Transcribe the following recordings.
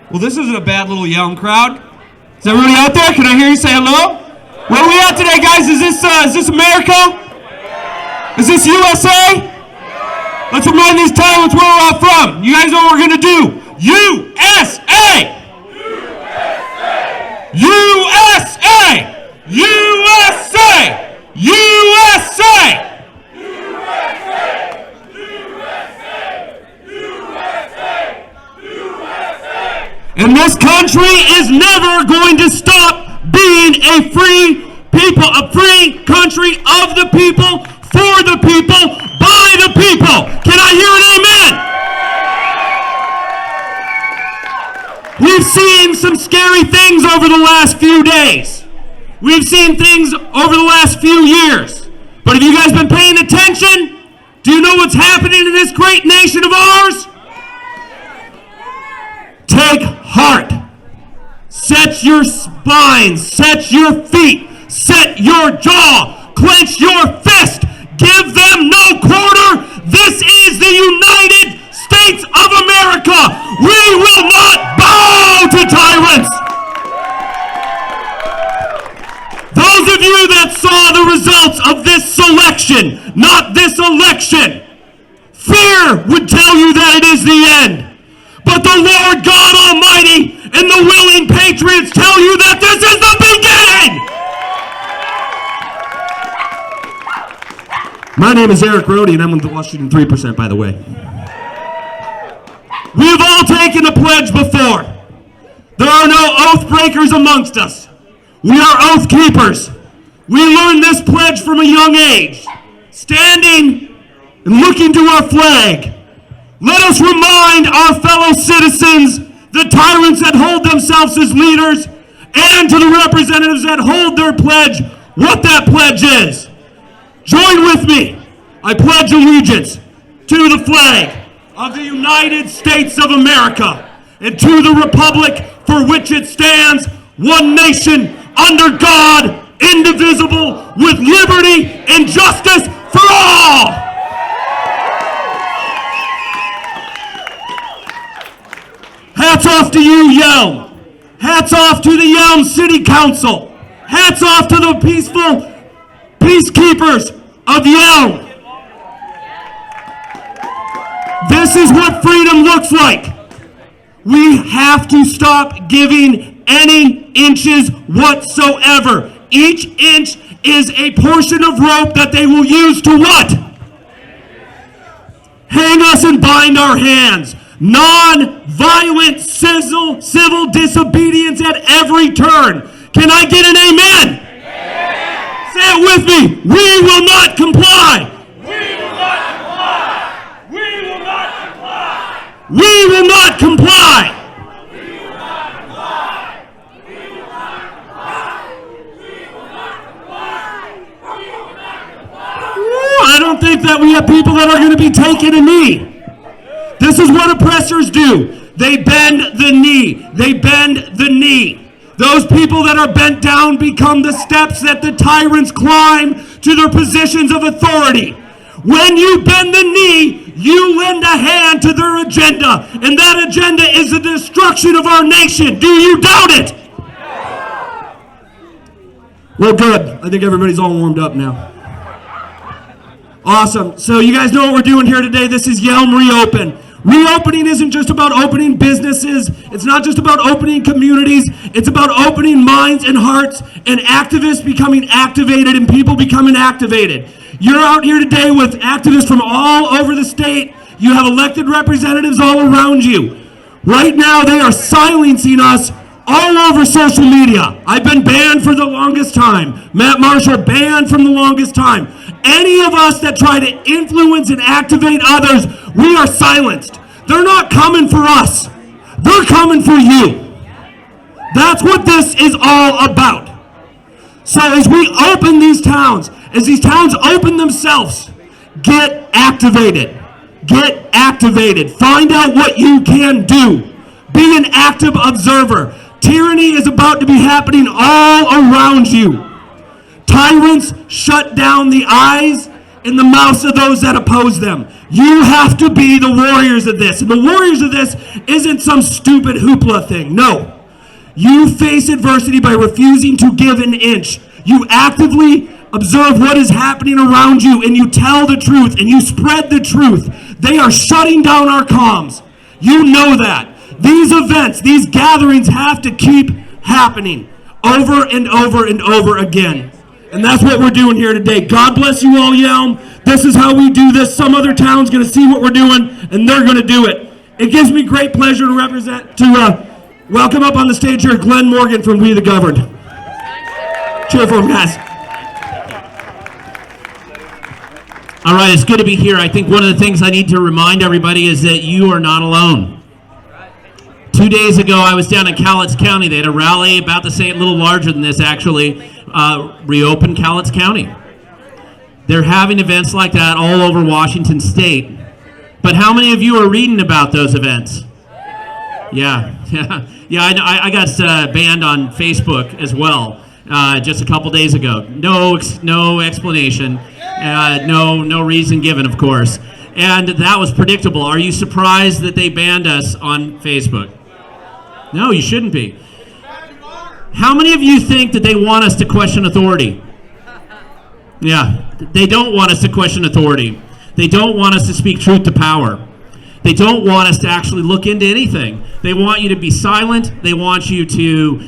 Well, this isn't a bad little Yelm crowd. Is everybody out there? Can I hear you say hello? Where are we at today, guys? Is this America? Is this USA? Let's remind these tyrants where we're all from. You guys know what we're going to do. USA! USA! USA! USA! And this country is never going to stop being a free people, a free country of the people, for the people, by the people. Can I hear an amen? We've seen some scary things over the last few days. We've seen things over the last few years. But have you guys been paying attention? Do you know what's happening in this great nation of ours? Take heart. Set your spine. Set your feet. Set your jaw. Clench your fist. Give them no quarter. This is the United States of America. We will not bow to tyrants. Those of you that saw the results of this selection, not this election, fear would tell you that it is the end. But the Lord God Almighty and the willing patriots tell you that this is the beginning! My name is Eric Rohde, and I'm with the Washington 3%, by the way. We've all taken a pledge before. There are no oath breakers amongst us. We are oath keepers. We learned this pledge from a young age, standing and looking to our flag. Let us remind our fellow citizens, the tyrants that hold themselves as leaders, and to the representatives that hold their pledge, what that pledge is. Join with me. I pledge allegiance to the flag of the United States of America and to the republic for which it stands, one nation, under God, indivisible, with liberty and justice for all. Hats off to you, Yelm. Hats off to the Yelm City Council. Hats off to the peaceful peacekeepers of Yelm. This is what freedom looks like. We have to stop giving any inches whatsoever. Each inch is a portion of rope that they will use to what? Hang us and bind our hands. Non-violent civil disobedience at every turn. Can I get an amen? Amen. Say it with me. We will not comply. We will not comply. We will not comply. We will not comply. We will not comply. We will not comply. We will not comply. We will not comply. I don't think that we have people that are going to be taking a knee. This is what oppressors do. They bend the knee. They bend the knee. Those people that are bent down become the steps that the tyrants climb to their positions of authority. When you bend the knee, you lend a hand to their agenda, and that agenda is the destruction of our nation. Do you doubt it? Well, good. I think everybody's all warmed up now. Awesome. So you guys know what we're doing here today. This is Yelm Reopen. Reopening isn't just about opening businesses. It's not just about opening communities. It's about opening minds and hearts and activists becoming activated and people becoming activated. You're out here today with activists from all over the state. You have elected representatives all around you. Right now, they are silencing us all over social media. I've been banned for the longest time. Matt Marshall banned from the longest time. Any of us that try to influence and activate others, we are silenced. They're not coming for us. They're coming for you. That's what this is all about. So as we open these towns, as these towns open themselves, get activated. Get activated. Find out what you can do. Be an active observer. Tyranny is about to be happening all around you. Tyrants shut down the eyes in the mouths of those that oppose them. You have to be the warriors of this. And the warriors of this isn't some stupid hoopla thing. No. You face adversity by refusing to give an inch. You actively observe what is happening around you, and you tell the truth, and you spread the truth. They are shutting down our comms. You know that. These events, these gatherings have to keep happening over and over and over again. And that's what we're doing here today. God bless you all, Yelm. This is how we do this. Some other town's going to see what we're doing, and they're going to do it. It gives me great pleasure to welcome up on the stage here Glenn Morgan from We the Governed. Cheer for him, guys. All right, it's good to be here. I think one of the things I need to remind everybody is that you are not alone. 2 days ago, I was down in Cowlitz County. They had a rally about the same, a little larger than this actually, reopen Cowlitz County. They're having events like that all over Washington State. But how many of you are reading about those events? Yeah. I got banned on Facebook as well just a couple days ago. No explanation, no reason given, of course. And that was predictable. Are you surprised that they banned us on Facebook? No, you shouldn't be. How many of you think that they want us to question authority? Yeah, they don't want us to question authority. They don't want us to speak truth to power. They don't want us to actually look into anything. They want you to be silent. They want you to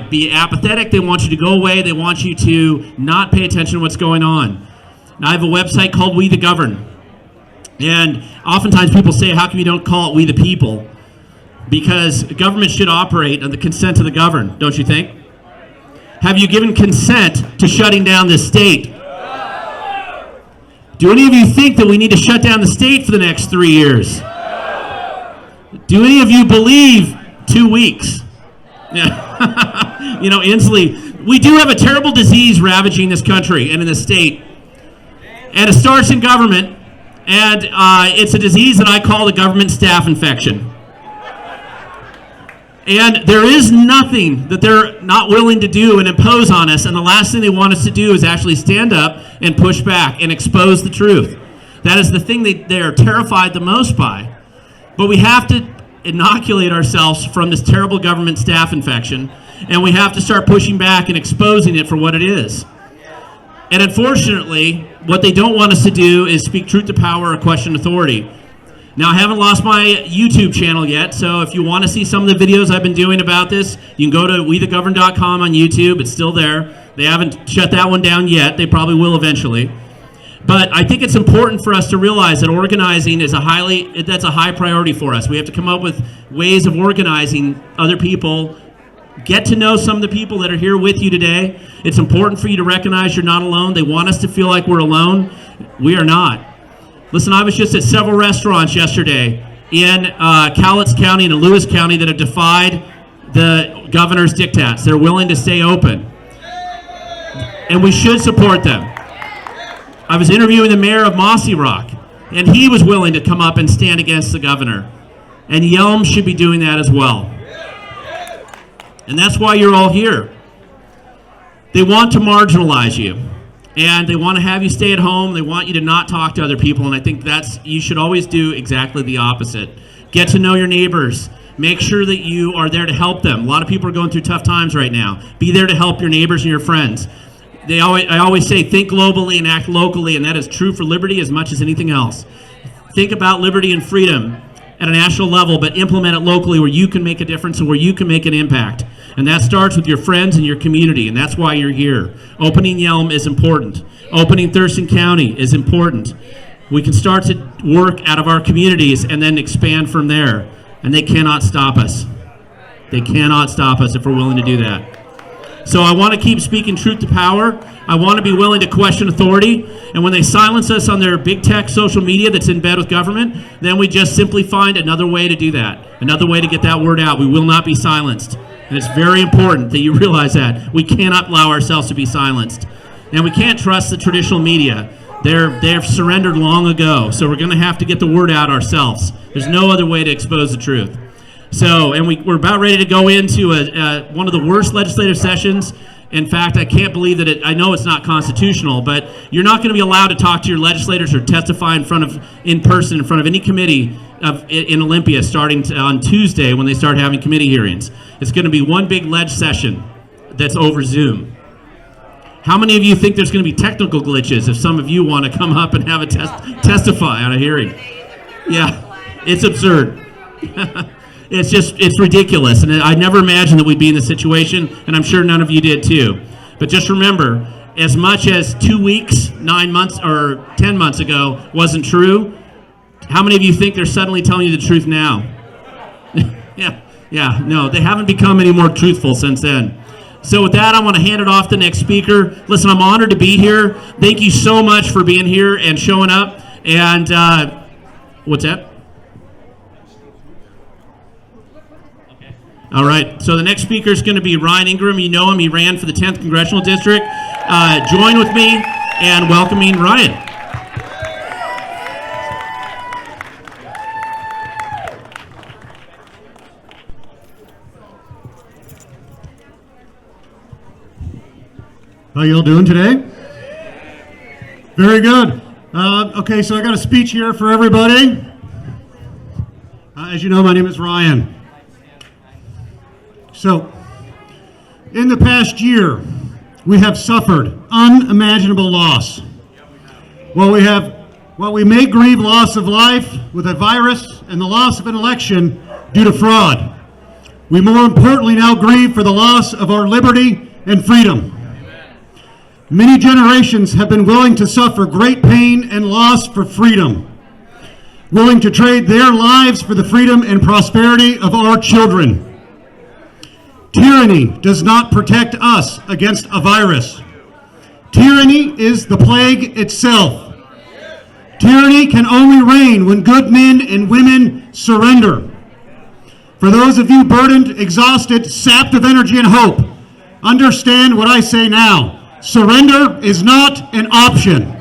be apathetic. They want you to go away. They want you to not pay attention to what's going on. Now, I have a website called We the Govern. And oftentimes people say, how come you don't call it We the People? Because government should operate on the consent of the governed, don't you think? Have you given consent to shutting down this state? Do any of you think that we need to shut down the state for the next 3 years? Do any of you believe 2 weeks? Yeah. Instantly. We do have a terrible disease ravaging this country and in this state. And it starts in government, and it's a disease that I call the government staph infection. And there is nothing that they're not willing to do and impose on us, and the last thing they want us to do is actually stand up and push back and expose the truth. That is the thing they are terrified the most by. But we have to inoculate ourselves from this terrible government staph infection, and we have to start pushing back and exposing it for what it is. And unfortunately, what they don't want us to do is speak truth to power or question authority. Now, I haven't lost my YouTube channel yet, so if you want to see some of the videos I've been doing about this, you can go to wethegovern.com on YouTube. It's still there. They haven't shut that one down yet. They probably will eventually. But I think it's important for us to realize that organizing is that's a high priority for us. We have to come up with ways of organizing other people. Get to know some of the people that are here with you today. It's important for you to recognize you're not alone. They want us to feel like we're alone. We are not. Listen, I was just at several restaurants yesterday in Cowlitz County and in Lewis County that have defied the governor's diktats. They're willing to stay open. And we should support them. I was interviewing the mayor of Mossy Rock, and he was willing to come up and stand against the governor. And Yelm should be doing that as well. And that's why you're all here. They want to marginalize you. And they want to have you stay at home. They want you to not talk to other people. And I think you should always do exactly the opposite. Get to know your neighbors. Make sure that you are there to help them. A lot of people are going through tough times right now. Be there to help your neighbors and your friends. I always say, think globally and act locally, and that is true for liberty as much as anything else. Think about liberty and freedom at a national level, but implement it locally where you can make a difference and where you can make an impact. And that starts with your friends and your community, and that's why you're here. Opening Yelm is important. Opening Thurston County is important. We can start to work out of our communities and then expand from there. And they cannot stop us. They cannot stop us if we're willing to do that. So I want to keep speaking truth to power. I want to be willing to question authority. And when they silence us on their big tech social media that's in bed with government, then we just simply find another way to do that. Another way to get that word out. We will not be silenced. And it's very important that you realize that. We cannot allow ourselves to be silenced. And we can't trust the traditional media. They've surrendered long ago. So we're going to have to get the word out ourselves. There's no other way to expose the truth. So, and we're about ready to go into one of the worst legislative sessions In fact, I can't believe that I know it's not constitutional, but you're not going to be allowed to talk to your legislators or testify in person in front of any committee in Olympia starting on Tuesday when they start having committee hearings. It's going to be one big ledge session that's over Zoom. How many of you think there's going to be technical glitches if some of you want to come up and have a testify on a hearing? Yeah, it's absurd. It's ridiculous, and I never imagined that we'd be in this situation, and I'm sure none of you did too. But just remember, as much as 2 weeks, 9 months, or 10 months ago wasn't true, how many of you think they're suddenly telling you the truth now? Yeah, no, they haven't become any more truthful since then. So with that, I want to hand it off to the next speaker. Listen, I'm honored to be here. Thank you so much for being here and showing up. And what's that? All right, so the next speaker is going to be Ryan Ingram. You know him. He ran for the 10th Congressional District. Join with me in welcoming Ryan. How y'all doing today? Very good. Okay, so I got a speech here for everybody. As you know, my name is Ryan. So, in the past year, we have suffered unimaginable loss. While we may grieve loss of life with a virus and the loss of an election due to fraud, we more importantly now grieve for the loss of our liberty and freedom. Many generations have been willing to suffer great pain and loss for freedom, willing to trade their lives for the freedom and prosperity of our children. Tyranny does not protect us against a virus. Tyranny is the plague itself. Tyranny can only reign when good men and women surrender. For those of you burdened, exhausted, sapped of energy and hope, understand what I say now. Surrender is not an option.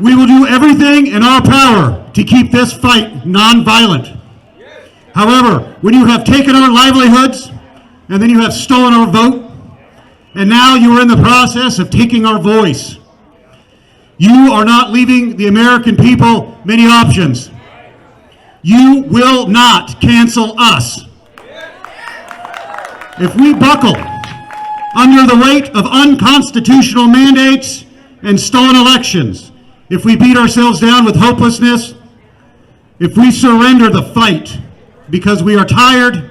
We will do everything in our power to keep this fight nonviolent. However, when you have taken our livelihoods, and then you have stolen our vote, and now you are in the process of taking our voice, you are not leaving the American people many options. You will not cancel us. If we buckle under the weight of unconstitutional mandates and stolen elections, if we beat ourselves down with hopelessness, if we surrender the fight because we are tired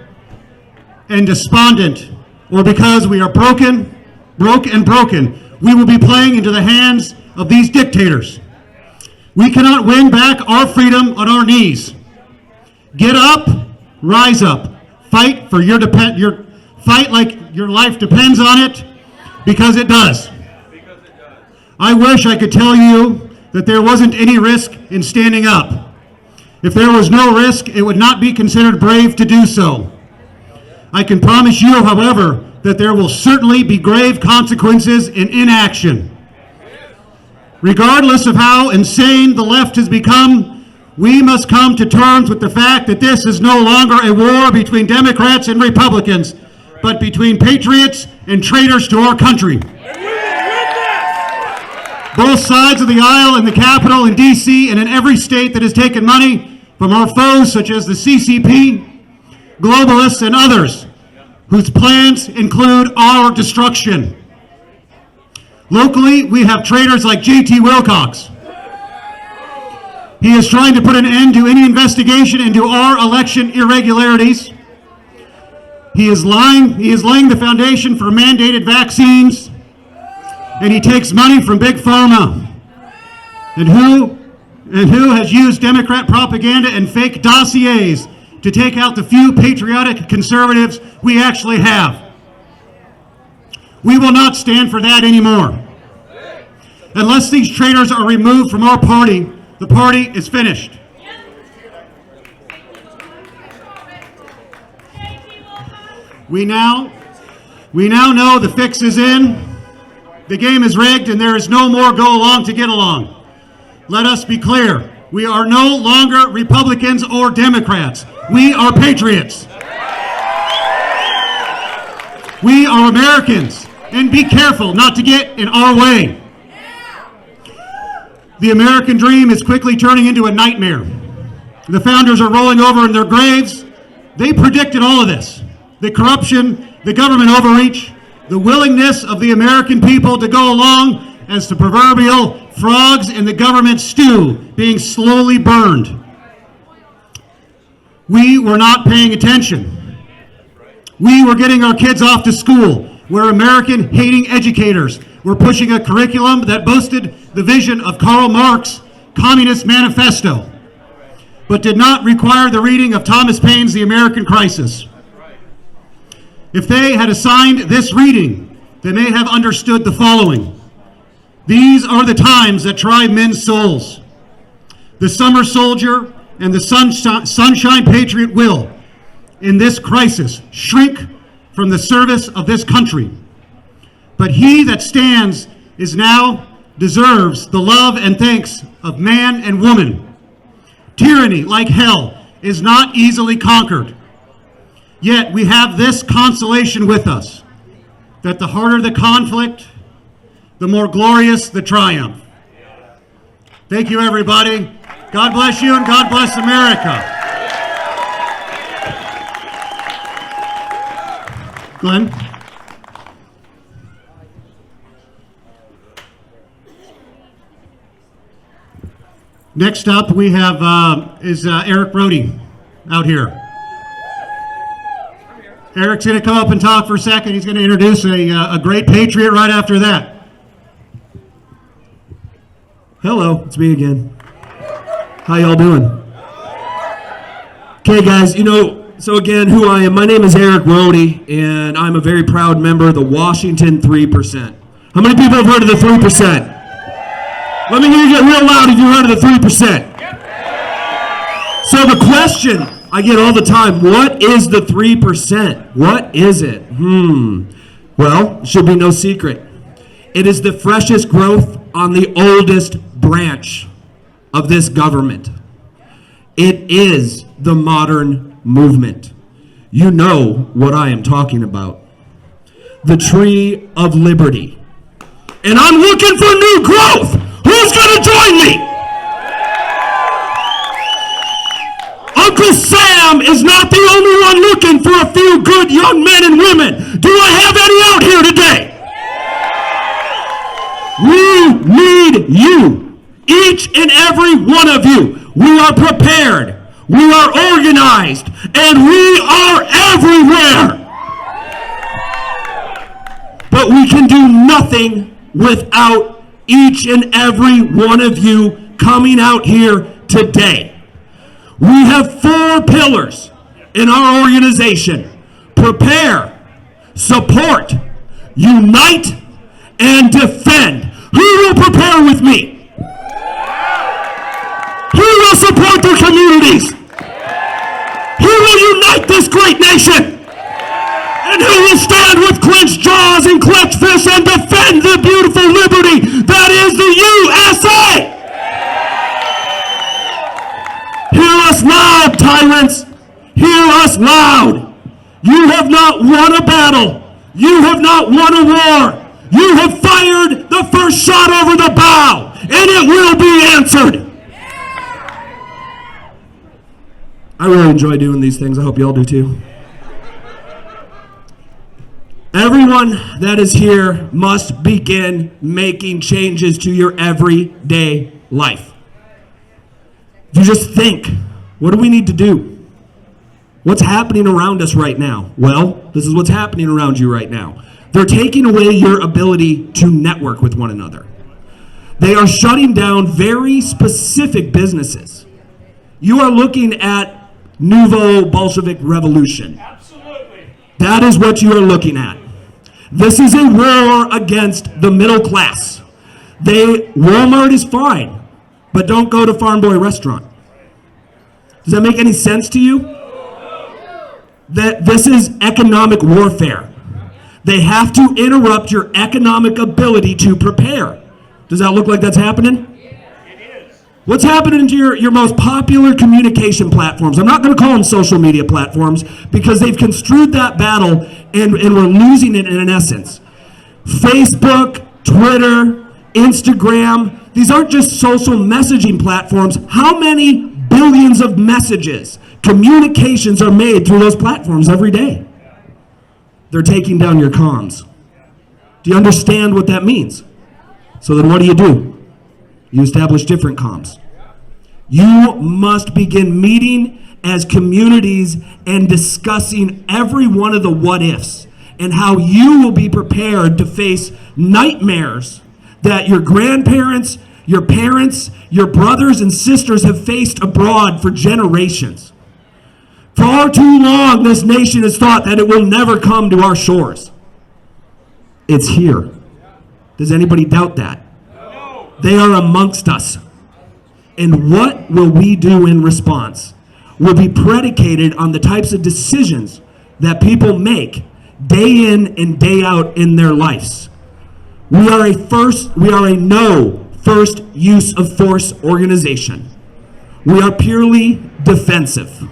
and despondent, or because we are broke and broken, we will be playing into the hands of these dictators. We cannot win back our freedom on our knees. Get up, rise up, fight for fight like your life depends on it, because it does. I wish I could tell you that there wasn't any risk in standing up. If there was no risk, it would not be considered brave to do so. I can promise you, however, that there will certainly be grave consequences in inaction. Regardless of how insane the left has become, we must come to terms with the fact that this is no longer a war between Democrats and Republicans, but between patriots and traitors to our country. Both sides of the aisle in the Capitol, in D.C., and in every state that has taken money from our foes such as the CCP, globalists, and others, whose plans include our destruction. Locally, we have traitors like J.T. Wilcox. He is trying to put an end to any investigation into our election irregularities. He is laying the foundation for mandated vaccines, and he takes money from Big Pharma. And who has used Democrat propaganda and fake dossiers to take out the few patriotic conservatives we actually have. We will not stand for that anymore. Unless these traitors are removed from our party, the party is finished. We now know the fix is in. The game is rigged, and there is no more go along to get along. Let us be clear. We are no longer Republicans or Democrats. We are patriots. We are Americans, and be careful not to get in our way. The American dream is quickly turning into a nightmare. The founders are rolling over in their graves. They predicted all of this. The corruption, the government overreach, the willingness of the American people to go along as the proverbial frogs in the government stew being slowly burned. We were not paying attention. We were getting our kids off to school, where American-hating educators were pushing a curriculum that boasted the vision of Karl Marx's Communist Manifesto, but did not require the reading of Thomas Paine's The American Crisis. If they had assigned this reading, they may have understood the following. These are the times that try men's souls. The summer soldier and the sunshine patriot will, in this crisis, shrink from the service of this country. But he that stands is now deserves the love and thanks of man and woman. Tyranny, like hell, is not easily conquered. Yet we have this consolation with us, that the harder the conflict, the more glorious the triumph. Thank you, everybody. God bless you and God bless America. Glenn? Next up, we have Eric Brody out here. Eric's going to come up and talk for a second. He's going to introduce a great patriot right after that. Hello, it's me again. How y'all doing? Okay, guys, so again, who I am, my name is Eric Brody, and I'm a very proud member of the Washington 3%. How many people have heard of the 3%? Let me hear you get real loud if you've heard of the 3%. So the question I get all the time, what is the 3%? What is it? Well, it should be no secret. It is the freshest growth on the oldest branch of this government. It is the modern movement. You know what I am talking about. The tree of liberty. And I'm looking for new growth. Who's going to join me? Uncle Sam is not the only one looking for a few good young men and women. Do I have any out here today? We need you. Each and every one of you. We are prepared. We are organized. And we are everywhere. But we can do nothing without each and every one of you coming out here today. We have 4 pillars in our organization: prepare, support, unite, and defend. Who will prepare with me? Who will support their communities? Who will unite this great nation? And who will stand with clenched jaws and clenched fists and defend the beautiful liberty that is the USA? Hear us loud, tyrants. Hear us loud. You have not won a battle. You have not won a war. You have fired the first shot over the bow, and it will be answered. I really enjoy doing these things. I hope you all do too. Everyone that is here must begin making changes to your everyday life. If you just think, what do we need to do? What's happening around us right now? Well, this is what's happening around you right now. They're taking away your ability to network with one another. They are shutting down very specific businesses. You are looking at Nouveau Bolshevik Revolution. Absolutely. That is what you are looking at. This is a war against the middle class. Walmart is fine, but don't go to Farm Boy Restaurant. Does that make any sense to you? That this is economic warfare. They have to interrupt your economic ability to prepare. Does that look like that's happening? It is. What's happening to your most popular communication platforms? I'm not going to call them social media platforms because they've construed that battle and we're losing it in essence. Facebook, Twitter, Instagram, these aren't just social messaging platforms. How many billions of messages, communications are made through those platforms every day? They're taking down your comms. Do you understand what that means? So then what do? You establish different comms. You must begin meeting as communities and discussing every one of the what ifs and how you will be prepared to face nightmares that your grandparents, your parents, your brothers and sisters have faced abroad for generations. Far too long, this nation has thought that it will never come to our shores. It's here. Does anybody doubt that? They are amongst us. And what will we do in response will be predicated on the types of decisions that people make day in and day out in their lives. We are a no first use of force organization. We are purely defensive.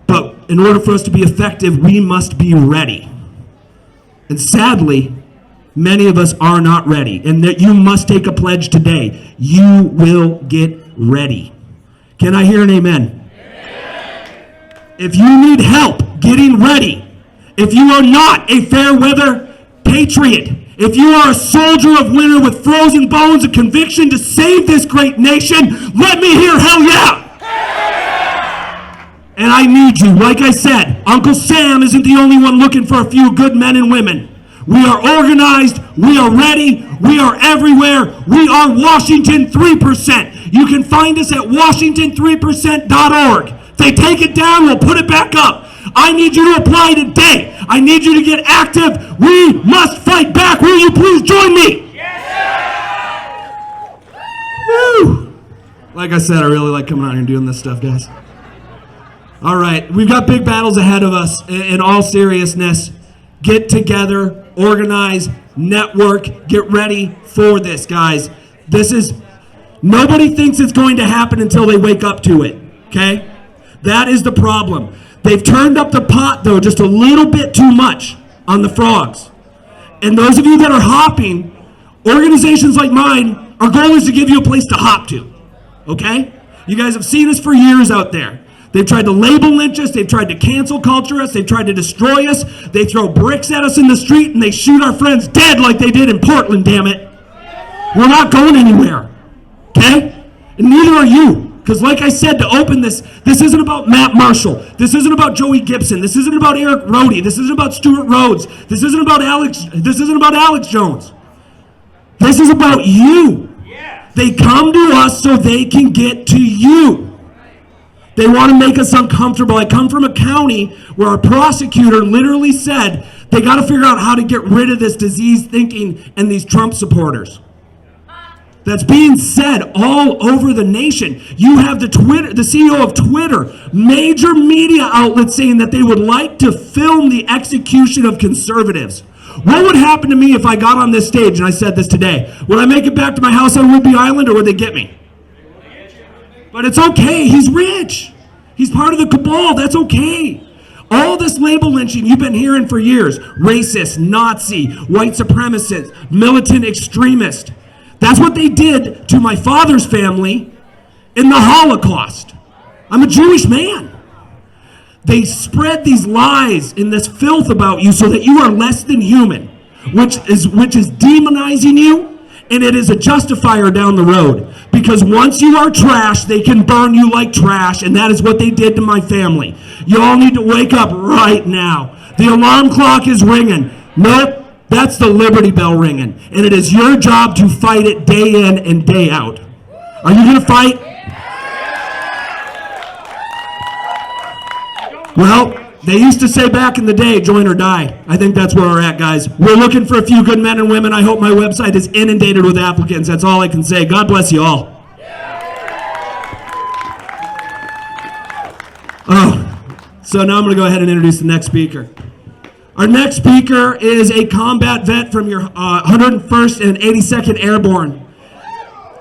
But in order for us to be effective, we must be ready. And sadly, many of us are not ready, and that you must take a pledge today. You will get ready. Can I hear an amen? If you need help getting ready, if you are not a fair weather patriot, if you are a soldier of winter with frozen bones and conviction to save this great nation, let me hear hell yeah! And I need you. Like I said, Uncle Sam isn't the only one looking for a few good men and women. We are organized, we are ready, we are everywhere, we are Washington 3%. You can find us at washington3%.org. If they take it down, we'll put it back up. I need you to apply today. I need you to get active. We must fight back. Will you please join me? Yes. Woo! Like I said, I really like coming out here and doing this stuff, guys. All right, we've got big battles ahead of us. In all seriousness, get together, organize, network, get ready for this, guys. Nobody thinks it's going to happen until they wake up to it, okay? That is the problem. They've turned up the pot, though, just a little bit too much on the frogs. And those of you that are hopping, organizations like mine, our goal is to give you a place to hop to, okay? You guys have seen us for years out there. They've tried to label lynch us. They've tried to cancel culture us. They've tried to destroy us. They throw bricks at us in the street, and they shoot our friends dead like they did in Portland, damn it. We're not going anywhere, okay? And neither are you. Because like I said, to open this isn't about Matt Marshall. This isn't about Joey Gibson. This isn't about Eric Rohde. This isn't about Stuart Rhodes. This isn't about Alex Jones. This is about you. They come to us so they can get to you. They want to make us uncomfortable. I come from a county where our prosecutor literally said they got to figure out how to get rid of this disease thinking and these Trump supporters. That's being said all over the nation. You have the CEO of Twitter, major media outlets saying that they would like to film the execution of conservatives. What would happen to me if I got on this stage and I said this today? Would I make it back to my house on Whidbey Island, or would they get me? But it's okay. He's rich. He's part of the cabal. That's okay. All this label lynching you've been hearing for years, racist, Nazi, white supremacist, militant extremist. That's what they did to my father's family in the Holocaust. I'm a Jewish man. They spread these lies and this filth about you so that you are less than human, which is demonizing you, and it is a justifier down the road. Because once you are trash, they can burn you like trash, and that is what they did to my family. You all need to wake up right now. The alarm clock is ringing. Nope. That's the Liberty Bell ringing, and it is your job to fight it day in and day out. Are you going to fight? Well, they used to say back in the day, join or die. I think that's where we're at, guys. We're looking for a few good men and women. I hope my website is inundated with applicants. That's all I can say. God bless you all. So now I'm going to go ahead and introduce the next speaker. Our next speaker is a combat vet from your 101st and 82nd Airborne.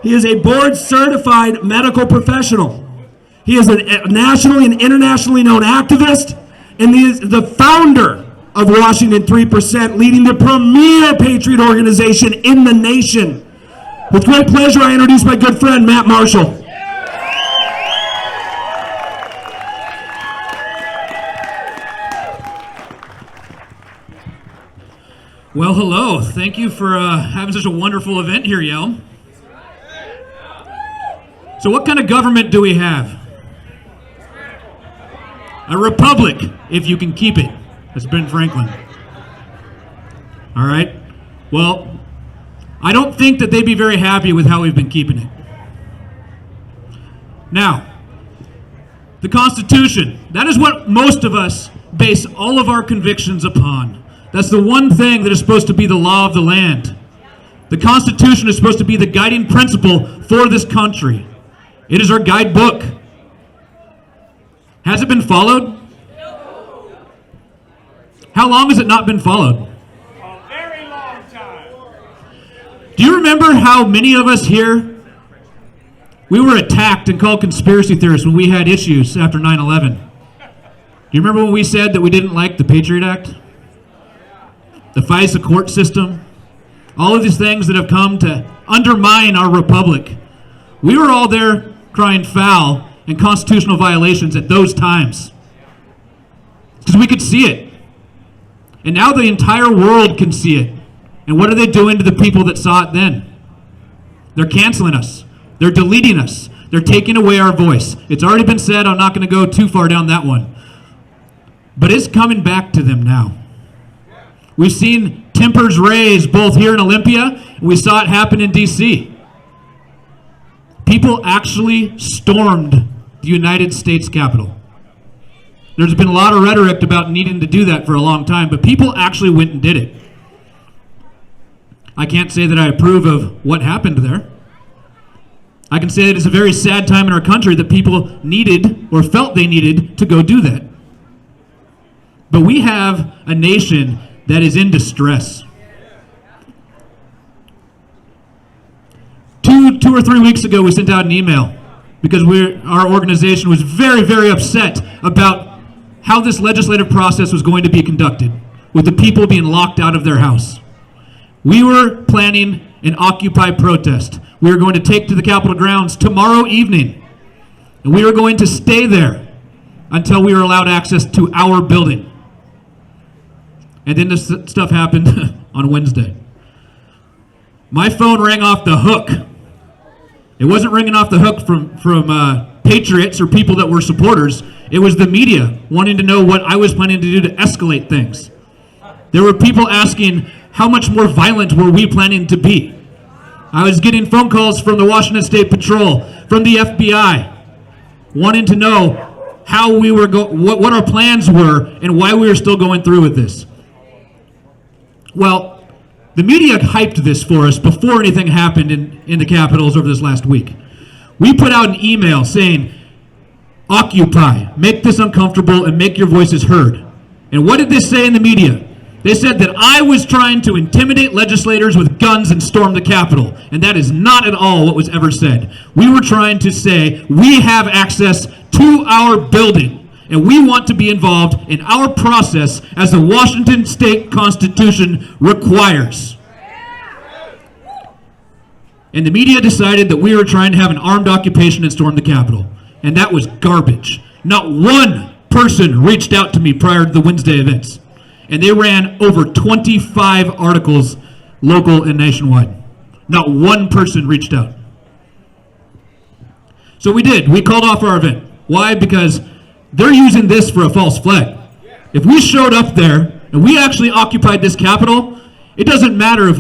He is a board-certified medical professional. He is a nationally and internationally known activist, and he is the founder of Washington 3%, leading the premier patriot organization in the nation. With great pleasure, I introduce my good friend, Matt Marshall. Well, hello. Thank you for having such a wonderful event here, Yelm. So what kind of government do we have? A republic, if you can keep it. That's Ben Franklin. All right. Well, I don't think that they'd be very happy with how we've been keeping it. Now, the Constitution. That is what most of us base all of our convictions upon. That's the one thing that is supposed to be the law of the land. The Constitution is supposed to be the guiding principle for this country. It is our guidebook. Has it been followed? How long has it not been followed? A very long time. Do you remember how many of us here, we were attacked and called conspiracy theorists when we had issues after 9/11? Do you remember when we said that we didn't like the Patriot Act? The FISA court system? All of these things that have come to undermine our republic. We were all there crying foul and constitutional violations at those times. Because we could see it. And now the entire world can see it. And what are they doing to the people that saw it then? They're canceling us. They're deleting us. They're taking away our voice. It's already been said. I'm not going to go too far down that one. But it's coming back to them now. We've seen tempers raise both here in Olympia, and we saw it happen in D.C. People actually stormed the United States Capitol. There's been a lot of rhetoric about needing to do that for a long time, but people actually went and did it. I can't say that I approve of what happened there. I can say that it's a very sad time in our country that people needed or felt they needed to go do that. But we have a nation that is in distress. Two or 3 weeks ago, we sent out an email because our organization was very, very upset about how this legislative process was going to be conducted, with the people being locked out of their house. We were planning an Occupy protest. We were going to take to the Capitol grounds tomorrow evening, and we were going to stay there until we were allowed access to our building. And then this stuff happened on Wednesday. My phone rang off the hook. It wasn't ringing off the hook from patriots or people that were supporters. It was the media wanting to know what I was planning to do to escalate things. There were people asking how much more violent were we planning to be. I was getting phone calls from the Washington State Patrol, from the FBI, wanting to know how we were what our plans were and why we were still going through with this. Well, the media hyped this for us before anything happened in the Capitals over this last week. We put out an email saying, Occupy, make this uncomfortable and make your voices heard. And what did they say in the media? They said that I was trying to intimidate legislators with guns and storm the Capitol. And that is not at all what was ever said. We were trying to say we have access to our building. And we want to be involved in our process as the Washington State Constitution requires. And the media decided that we were trying to have an armed occupation and storm the Capitol. And that was garbage. Not one person reached out to me prior to the Wednesday events. And they ran over 25 articles, local and nationwide. Not one person reached out. So we did. We called off our event. Why? Because they're using this for a false flag. If we showed up there and we actually occupied this Capitol, it doesn't matter if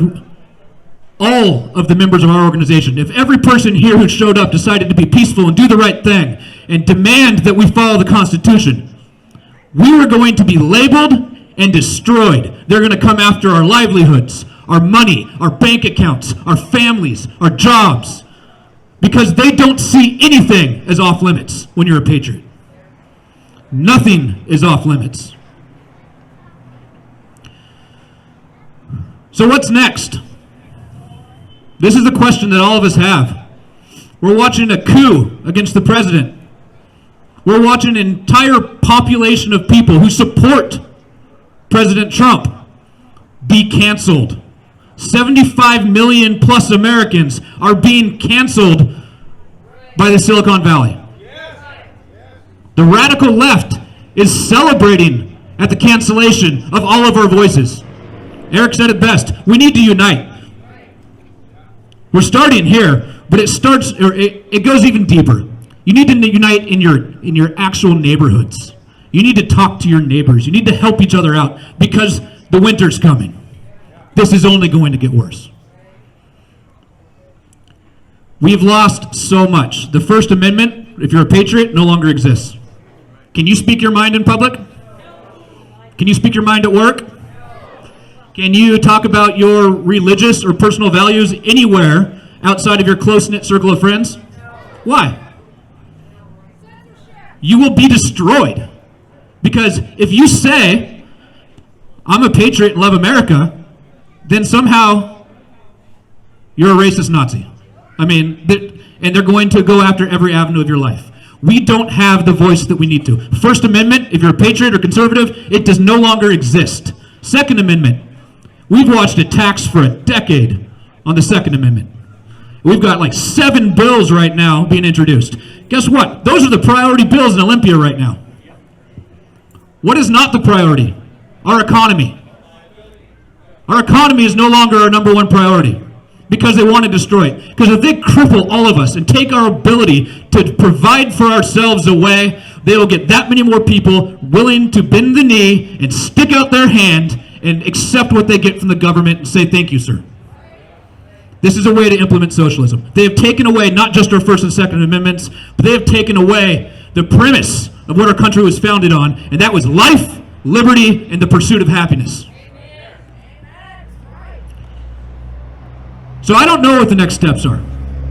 all of the members of our organization, if every person here who showed up decided to be peaceful and do the right thing and demand that we follow the Constitution, we were going to be labeled and destroyed. They're going to come after our livelihoods, our money, our bank accounts, our families, our jobs, because they don't see anything as off limits when you're a patriot. Nothing is off limits. So what's next? This is the question that all of us have. We're watching a coup against the president. We're watching an entire population of people who support President Trump be canceled. 75 million plus Americans are being canceled by the Silicon Valley. The radical left is celebrating at the cancellation of all of our voices. Eric said it best. We need to unite. We're starting here, but it goes even deeper. You need to unite in your actual neighborhoods. You need to talk to your neighbors. You need to help each other out because the winter's coming. This is only going to get worse. We've lost so much. The First Amendment, if you're a patriot, no longer exists. Can you speak your mind in public? Can you speak your mind at work? Can you talk about your religious or personal values anywhere outside of your close-knit circle of friends? Why? You will be destroyed. Because if you say, I'm a patriot and love America, then somehow you're a racist Nazi. I mean, and they're going to go after every avenue of your life. We don't have the voice that we need to. First Amendment, if you're a patriot or conservative, it does no longer exist. Second Amendment, we've watched attacks for a decade on the Second Amendment. We've got like 7 bills right now being introduced. Guess what? Those are the priority bills in Olympia right now. What is not the priority? Our economy. Our economy is no longer our number one priority because they want to destroy it. Because if they cripple all of us and take our ability to provide for ourselves away, they will get that many more people willing to bend the knee and stick out their hand and accept what they get from the government and say, thank you, sir. This is a way to implement socialism. They have taken away not just our First and Second Amendments, but they have taken away the premise of what our country was founded on, and that was life, liberty, and the pursuit of happiness. So I don't know what the next steps are.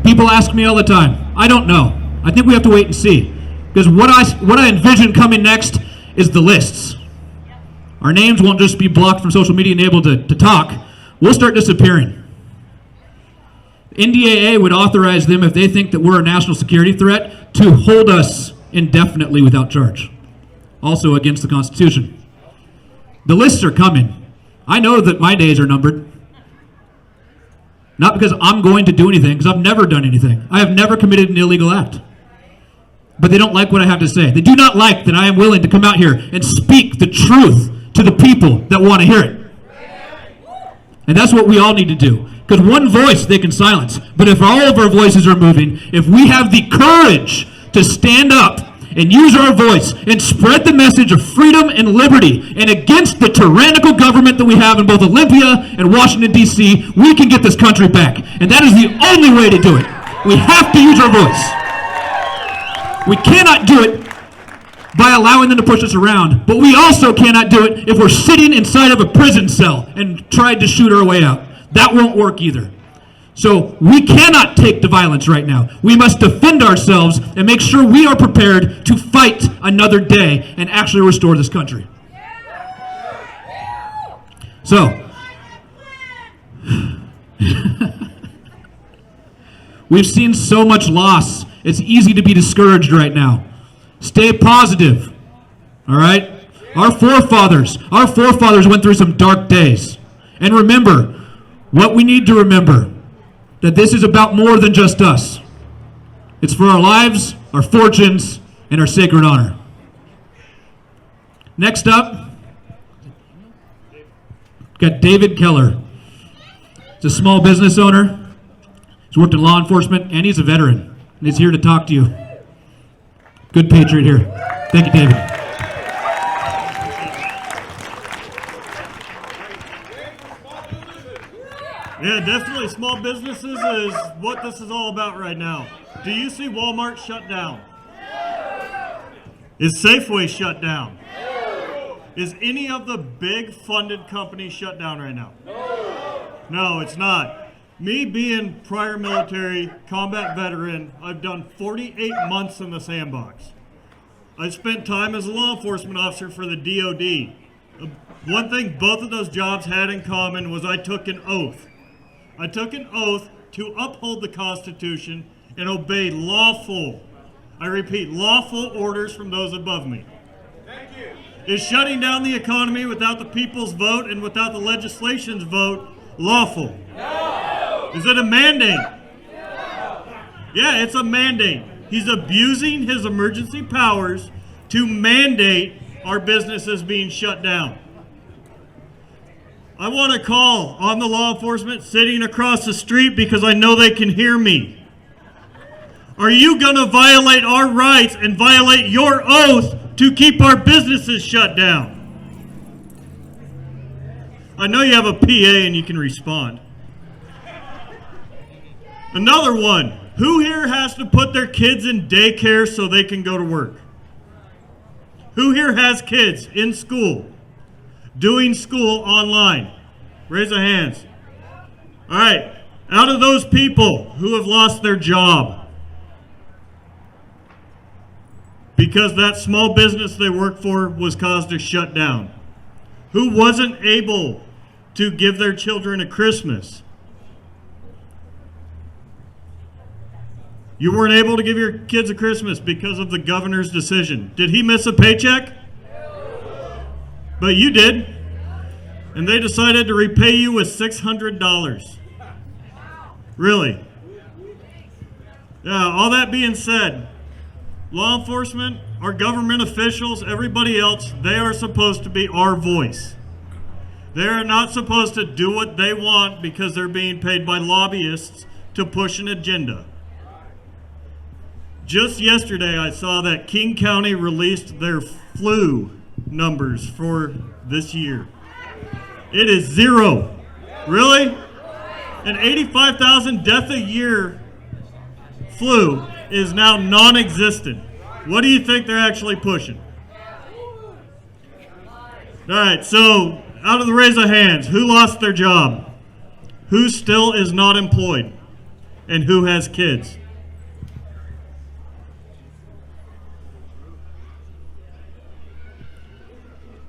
People ask me all the time. I don't know. I think we have to wait and see. Because what I envision coming next is the lists. Our names won't just be blocked from social media and able to talk. We'll start disappearing. NDAA would authorize them, if they think that we're a national security threat, to hold us indefinitely without charge. Also against the Constitution. The lists are coming. I know that my days are numbered. Not because I'm going to do anything, because I've never done anything. I have never committed an illegal act. But they don't like what I have to say. They do not like that I am willing to come out here and speak the truth to the people that want to hear it. And that's what we all need to do. Because one voice they can silence. But if all of our voices are moving, if we have the courage to stand up and use our voice and spread the message of freedom and liberty and against the tyrannical government that we have in both Olympia and Washington, D.C., we can get this country back. And that is the only way to do it. We have to use our voice. We cannot do it by allowing them to push us around, but we also cannot do it if we're sitting inside of a prison cell and tried to shoot our way out. That won't work either. So we cannot take the violence right now. We must defend ourselves and make sure we are prepared to fight another day and actually restore this country. So, we've seen so much loss. It's easy to be discouraged right now. Stay positive, all right? Our forefathers went through some dark days. And remember, what we need to remember, that this is about more than just us. It's for our lives, our fortunes, and our sacred honor. Next up, we've got David Keller. He's a small business owner. He's worked in law enforcement, and he's a veteran. And he's here to talk to you. Good patriot here. Thank you, David. Yeah, definitely small businesses is what this is all about right now. Do you see Walmart shut down? Is Safeway shut down? Is any of the big funded companies shut down right now? No, it's not. Me being prior military, combat veteran, I've done 48 months in the sandbox. I spent time as a law enforcement officer for the DOD. One thing both of those jobs had in common was I took an oath. I took an oath to uphold the Constitution and obey lawful, I repeat, lawful orders from those above me? Thank you. Is shutting down the economy without the people's vote and without the legislation's vote lawful? No. Is it a mandate? No. Yeah, it's a mandate. He's abusing his emergency powers to mandate our businesses being shut down. I want to call on the law enforcement sitting across the street because I know they can hear me. Are you going to violate our rights and violate your oath to keep our businesses shut down? I know you have a PA and you can respond. Another one. Who here has to put their kids in daycare so they can go to work? Who here has kids in school, doing school online? Raise their hands. All right. Out of those people who have lost their job because that small business they worked for was caused to shut down, who wasn't able to give their children a Christmas, you weren't able to give your kids a Christmas because of the governor's decision. Did he miss a paycheck? But you did. And they decided to repay you with $600. Really? Yeah, all that being said, law enforcement, our government officials, everybody else, they are supposed to be our voice. They are not supposed to do what they want because they're being paid by lobbyists to push an agenda. Just yesterday, I saw that King County released their flu numbers for this year. It is 0. Really? An 85,000 death a year flu is now non-existent. What do you think they're actually pushing? All right, so out of the raise of hands, who lost their job? Who still is not employed? And who has kids?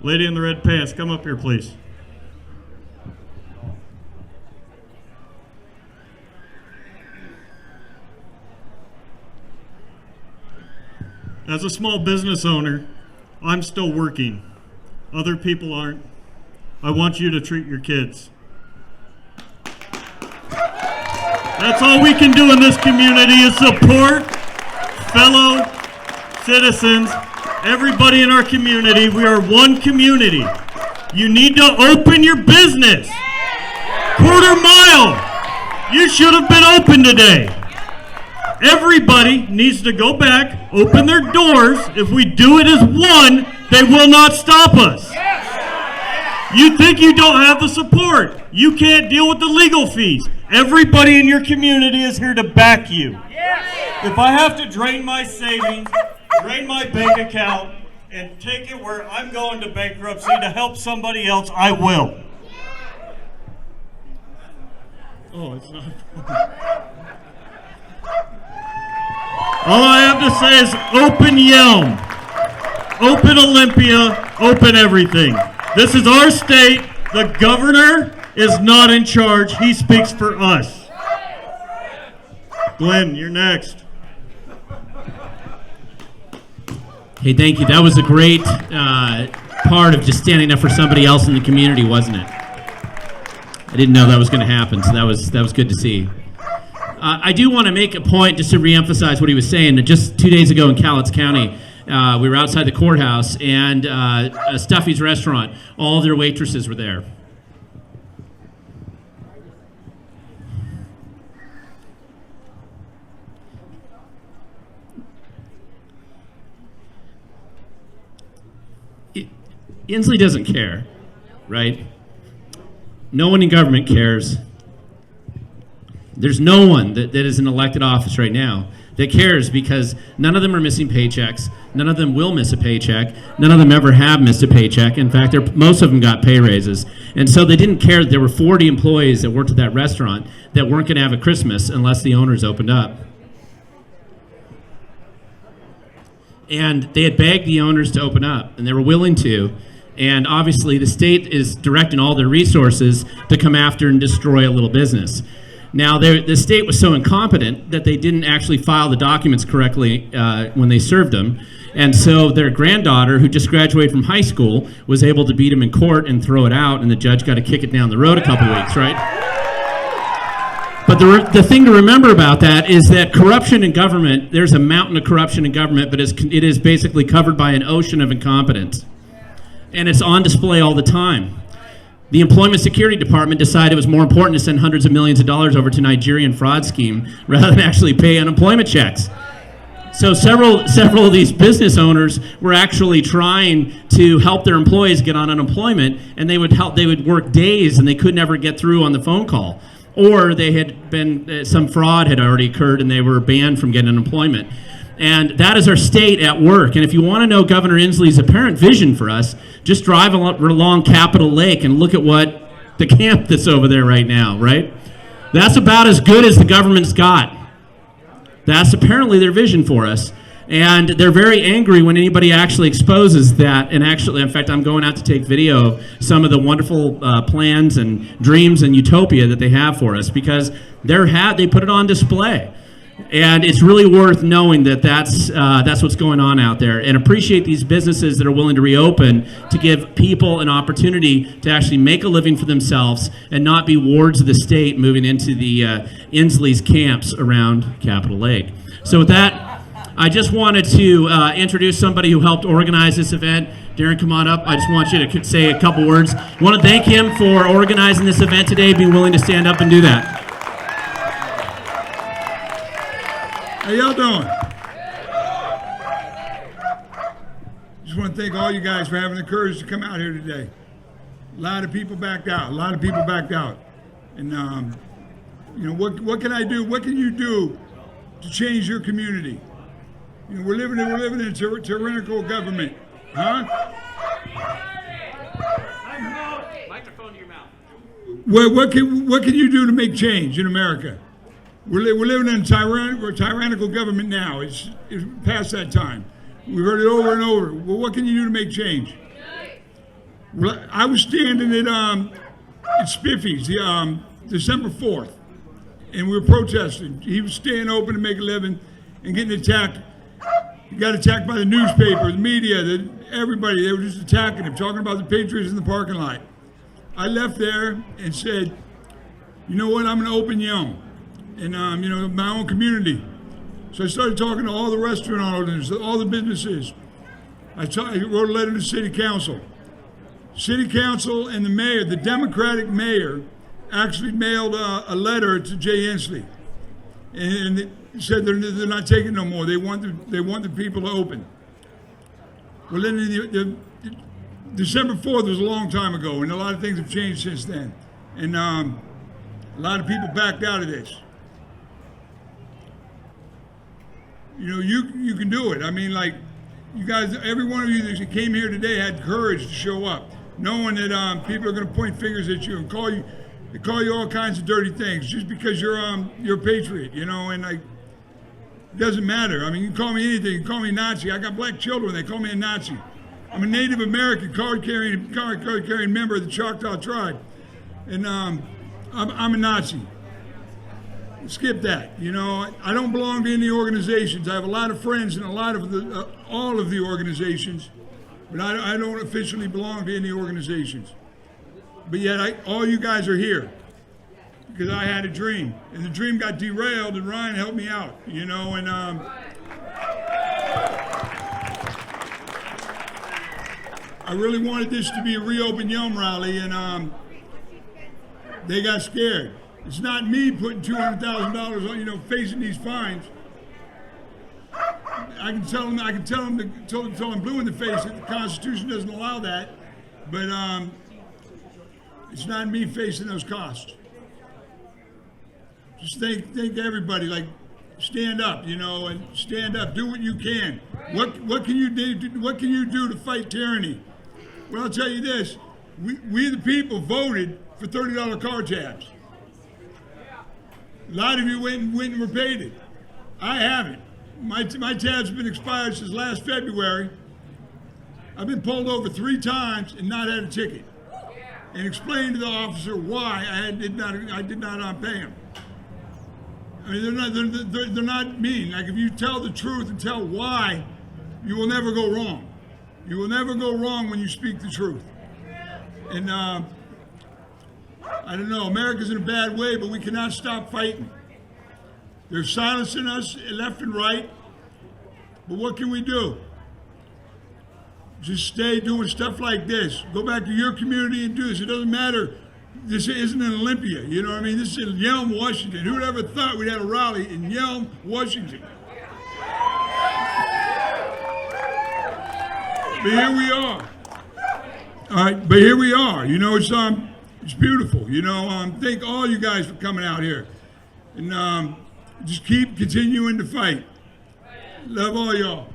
Lady in the red pants, come up here, please. As a small business owner, I'm still working. Other people aren't. I want you to treat your kids. That's all we can do in this community is support fellow citizens. Everybody in our community, we are one community. You need to open your business. Quarter mile. You should have been open today. Everybody needs to go back, open their doors. If we do it as one, they will not stop us. You think you don't have the support. You can't deal with the legal fees. Everybody in your community is here to back you. If I have to drain my savings, drain my bank account, and take it where I'm going to bankruptcy to help somebody else, I will. Oh, it's not. All I have to say is open Yelm, open Olympia, open everything. This is our state. The governor is not in charge. He speaks for us. Glenn, you're next. Hey, thank you. That was a great part of just standing up for somebody else in the community, wasn't it? I didn't know that was going to happen, so that was good to see. I do want to make a point just to reemphasize what he was saying. Just 2 days ago in Cowlitz County, we were outside the courthouse, and Stuffy's restaurant, all of their waitresses were there. Inslee doesn't care, right? No one in government cares. There's no one that is in elected office right now that cares because none of them are missing paychecks. None of them will miss a paycheck. None of them ever have missed a paycheck. In fact, most of them got pay raises. And so they didn't care that there were 40 employees that worked at that restaurant that weren't going to have a Christmas unless the owners opened up. And they had begged the owners to open up, and they were willing to. And obviously, the state is directing all their resources to come after and destroy a little business. Now, the state was so incompetent that they didn't actually file the documents correctly when they served them. And so their granddaughter, who just graduated from high school, was able to beat him in court and throw it out, and the judge got to kick it down the road a couple weeks, right? But the thing to remember about that is that corruption in government, there's a mountain of corruption in government, but it is basically covered by an ocean of incompetence. And it's on display all the time. The Employment Security Department decided it was more important to send hundreds of millions of dollars over to Nigerian fraud scheme rather than actually pay unemployment checks. So several of these business owners were actually trying to help their employees get on unemployment, and they would work days and they could never get through on the phone call. Or they had been, some fraud had already occurred and they were banned from getting unemployment. And that is our state at work. And if you want to know Governor Inslee's apparent vision for us, just drive along Capitol Lake and look at what the camp that's over there right now, right? That's about as good as the government's got. That's apparently their vision for us. And they're very angry when anybody actually exposes that. And actually, in fact, I'm going out to take video of some of the wonderful plans and dreams and utopia that they have for us, because they put it on display. And it's really worth knowing that that's what's going on out there, and appreciate these businesses that are willing to reopen to give people an opportunity to actually make a living for themselves and not be wards of the state moving into the Inslee's camps around Capitol Lake. So with that, I just wanted to introduce somebody who helped organize this event. Darren, come on up. I just want you to say a couple words. I want to thank him for organizing this event today, being willing to stand up and do that. How y'all doing? Just want to thank all you guys for having the courage to come out here today. A lot of people backed out. And you know, what can I do? What can you do to change your community? You know, we're living in a tyrannical government, huh? Microphone to your mouth. What can you do to make change in America? We're living in a tyrannical government now. It's past that time. We've heard it over and over. Well, what can you do to make change? Well, I was standing at Spiffy's December 4th, and we were protesting. He was staying open to make a living and getting attacked. He got attacked by the newspaper, the media, everybody. They were just attacking him, talking about the Patriots in the parking lot. I left there and said, you know what, I'm going to open Yelm. And, you know, my own community. So I started talking to all the restaurant owners, all the businesses. I wrote a letter to City Council. City Council and the mayor, the Democratic mayor, actually mailed a letter to Jay Inslee. And they said they're not taking no more. They want the people to open. Well, then December 4th was a long time ago, and a lot of things have changed since then. And a lot of people backed out of this. You know, you can do it. I mean, like, you guys, every one of you that came here today had courage to show up, knowing that people are going to point fingers at you and call you all kinds of dirty things just because you're a patriot, you know, and like, it doesn't matter. I mean, you can call me anything. You can call me Nazi. I got black children. They call me a Nazi. I'm a Native American card-carrying member of the Choctaw tribe, and I'm a Nazi. Skip that. You know, I don't belong to any organizations. I have a lot of friends in a lot of all of the organizations, but I don't officially belong to any organizations. But yet, all you guys are here because I had a dream, and the dream got derailed, and Ryan helped me out. You know, and I really wanted this to be a reopen Yelm rally, and they got scared. It's not me putting $200,000 on, you know, facing these fines. I can tell them blue in the face that the Constitution doesn't allow that, but it's not me facing those costs. Just think everybody, like, stand up, you know, and stand up. Do what you can. What can you do? What can you do to fight tyranny? Well, I'll tell you this: we the people voted for $30 car tabs. A lot of you went and repaid it. I haven't. My tab's been expired since last February. I've been pulled over 3 times and not had a ticket, and explained to the officer why I did not pay him. I mean, they're not mean. Like, if you tell the truth and tell why, you will never go wrong. You will never go wrong when you speak the truth. And I don't know, America's in a bad way, but we cannot stop fighting. They're silencing us left and right. But what can we do? Just stay doing stuff like this. Go back to your community and do this. It doesn't matter. This isn't in Olympia. You know what I mean? This is in Yelm, Washington. Who'd ever thought we'd have a rally in Yelm, Washington? But here we are. All right, but here we are. You know, it's beautiful. You know, thank all you guys for coming out here, and just keep continuing to fight. Love all y'all.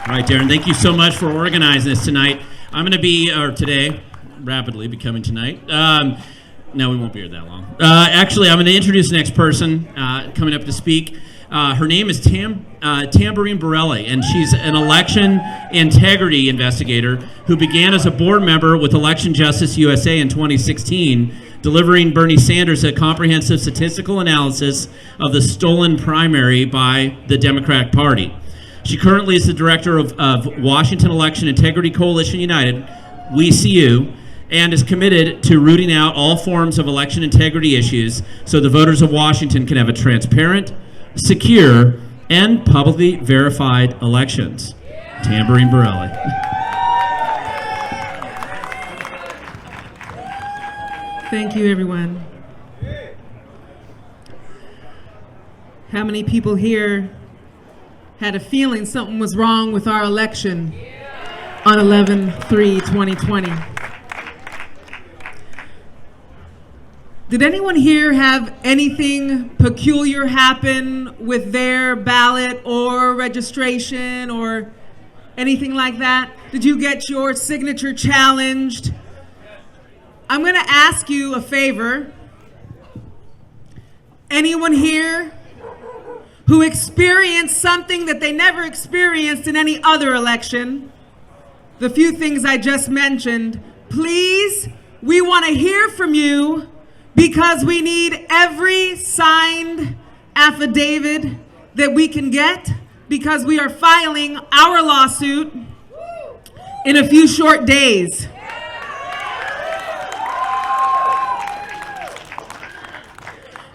All right, Darren, thank you so much for organizing this tonight. I'm going to be, or today, rapidly becoming tonight. No, we won't be here that long. Actually, I'm going to introduce the next person coming up to speak. Her name is Tamborine Borelli, and she's an election integrity investigator who began as a board member with Election Justice USA in 2016, delivering Bernie Sanders a comprehensive statistical analysis of the stolen primary by the Democratic Party. She currently is the director of Washington Election Integrity Coalition United, WeCU, and is committed to rooting out all forms of election integrity issues so the voters of Washington can have a transparent, secure, and publicly verified elections. Tamborine Borelli. Thank you, everyone. How many people here had a feeling something was wrong with our election on 11/3/2020? Did anyone here have anything peculiar happen with their ballot or registration or anything like that? Did you get your signature challenged? I'm going to ask you a favor. Anyone here who experienced something that they never experienced in any other election, the few things I just mentioned, please, we want to hear from you, because we need every signed affidavit that we can get, because we are filing our lawsuit in a few short days.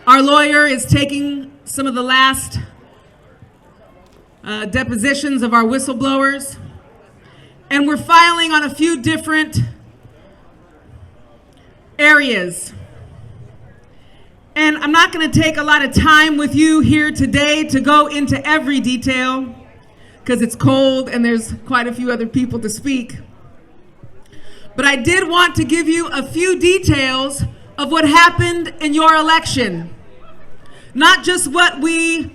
Our lawyer is taking some of the last depositions of our whistleblowers, and we're filing on a few different areas. And I'm not going to take a lot of time with you here today to go into every detail, because it's cold and there's quite a few other people to speak. But I did want to give you a few details of what happened in your election. Not just what we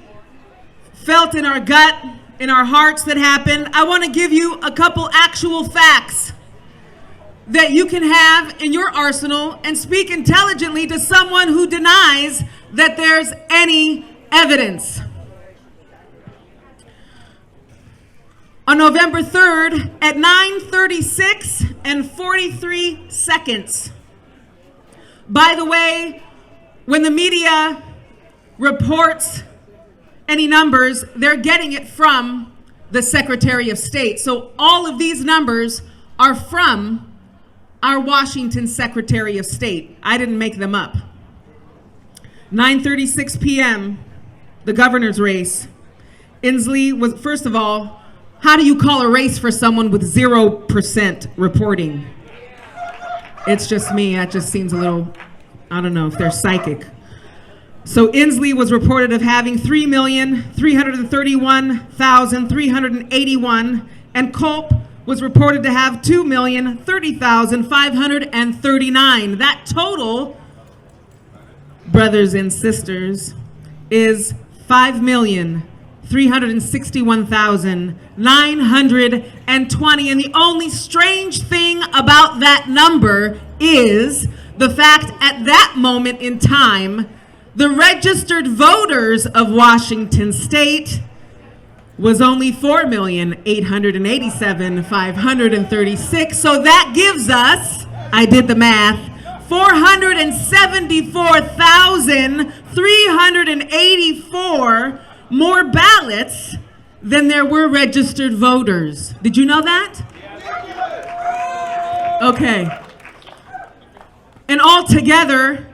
felt in our gut, in our hearts that happened. I want to give you a couple actual facts that you can have in your arsenal and speak intelligently to someone who denies that there's any evidence. On November 3rd at 9:36 and 43 seconds. By the way, when the media reports any numbers, they're getting it from the Secretary of State. So all of these numbers are from our Washington Secretary of State. I didn't make them up. 9:36 p.m., the governor's race. Inslee was, first of all, how do you call a race for someone with 0% reporting? It's just me. That just seems a little, I don't know if they're psychic. So Inslee was reported of having 3,331,381, and Culp was reported to have 2,030,539. That total, brothers and sisters, is 5,361,920. And the only strange thing about that number is the fact at that moment in time, the registered voters of Washington State was only 4,887,536. So that gives us, I did the math, 474,384 more ballots than there were registered voters. Did you know that? Okay. And altogether,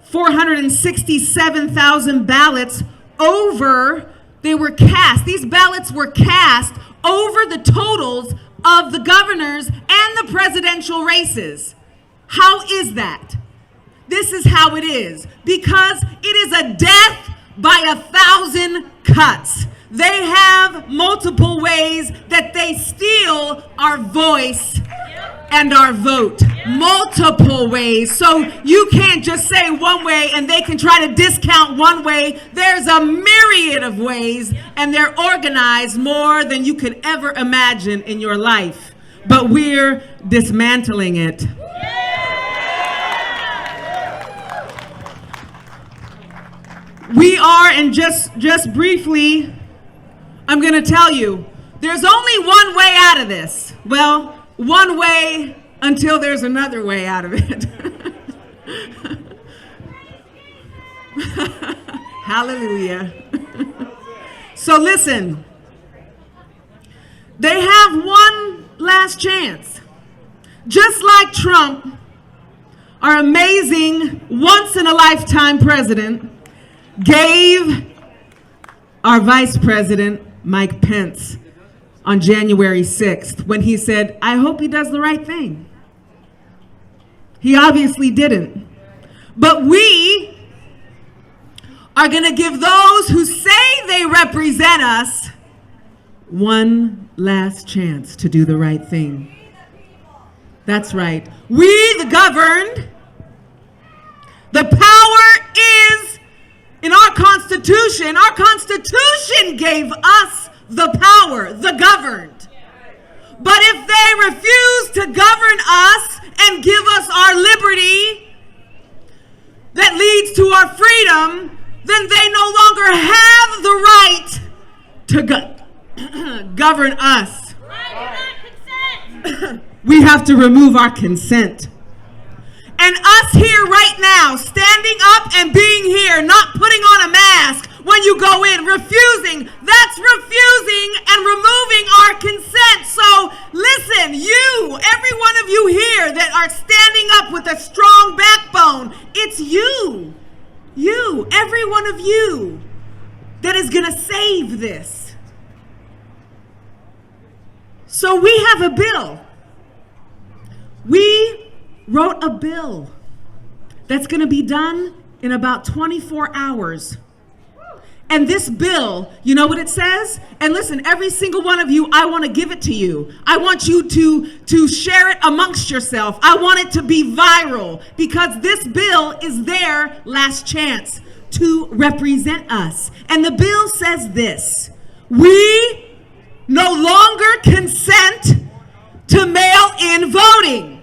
467,000 ballots they were cast. These ballots were cast over the totals of the governors and the presidential races. How is that? This is how it is. Because it is a death by 1,000 cuts. They have multiple ways that they steal our voice and our vote. Multiple ways. So you can't just say one way and they can try to discount one way. There's a myriad of ways, and they're organized more than you could ever imagine in your life. But we're dismantling it. We are, and just briefly, I'm going to tell you, there's only one way out of this. Well, one way until there's another way out of it. Hallelujah. So listen, they have one last chance. Just like Trump, our amazing once-in-a-lifetime president gave our Vice President, Mike Pence, on January 6th, when he said, I hope he does the right thing. He obviously didn't. But we are going to give those who say they represent us one last chance to do the right thing. That's right. We, the governed, the power is in our Constitution. Our Constitution gave us the power, the governed. But if they refuse to govern us and give us our liberty that leads to our freedom, then they no longer have the right to govern us. We have to remove our consent. And us here right now, standing up and being here, not putting on a mask when you go in, refusing, that's refusing and removing our consent. So listen, you, every one of you here that are standing up with a strong backbone, it's you, every one of you that is going to save this. So we have a bill. We wrote a bill that's going to be done in about 24 hours. And this bill, you know what it says? And listen, every single one of you, I want to give it to you. I want you to share it amongst yourself. I want it to be viral, because this bill is their last chance to represent us. And the bill says this: we no longer consent to mail-in voting.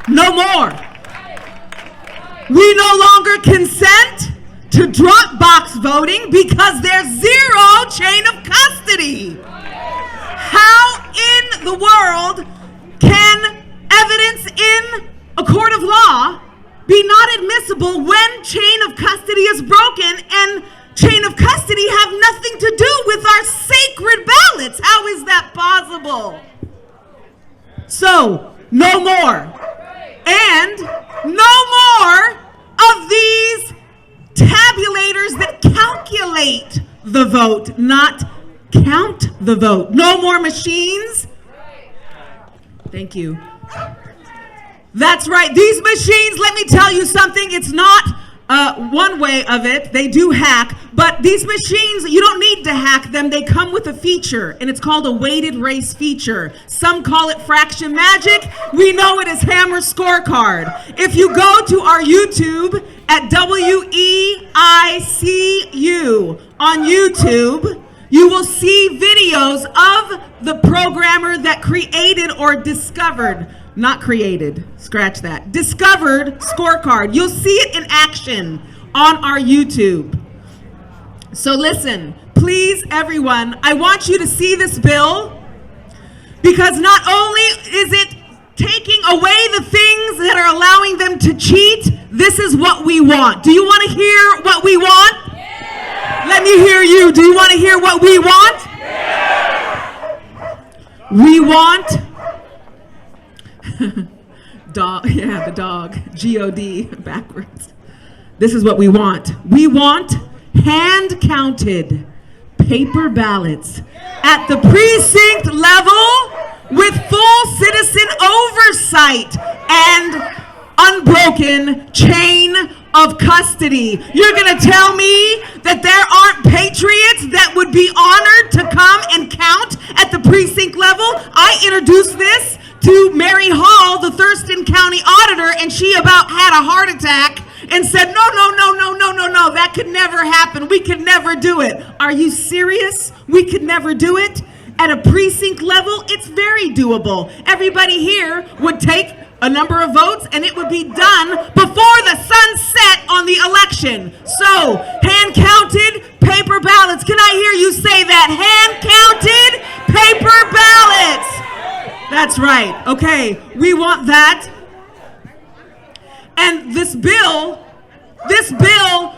No more. We no longer consent to drop box voting because there's zero chain of custody. How in the world can evidence in a court of law be not admissible when chain of custody is broken and chain of custody have nothing to do with our sacred ballots? How is that possible? So, no more. And no more of these tabulators that calculate the vote, not count the vote. No more machines. Thank you. That's right. These machines, let me tell you something, it's not one way of it. They do hack, but these machines, you don't need to hack them. They come with a feature, and it's called a weighted race feature. Some call it fraction magic. We know it as hammer scorecard. If you go to our YouTube at WEICU on YouTube, you will see videos of the programmer that created or discovered, not created, scratch that, discovered scorecard. You'll see it in action on our YouTube. So listen, please everyone, I want you to see this bill, Because not only is it taking away the things that are allowing them to cheat, this is what we want. Do you want to hear what we want? Yeah. Let me hear you. Do you want to hear what we want? Yeah. We want dog. Yeah, the dog. G-O-D backwards. This is what we want. We want hand-counted paper ballots at the precinct level with full citizen oversight and unbroken chain of custody. You're gonna tell me that there aren't patriots that would be honored to come and count at the precinct level? I introduced this to Mary Hall, the Thurston County auditor, and she about had a heart attack and said, no, that could never happen. We could never do it. Are you serious? We could never do it? At a precinct level, it's very doable. Everybody here would take a number of votes and it would be done before the sun set on the election. So, hand-counted paper ballots. Can I hear you say that? Hand-counted paper ballots. That's right. Okay, we want that. And this bill,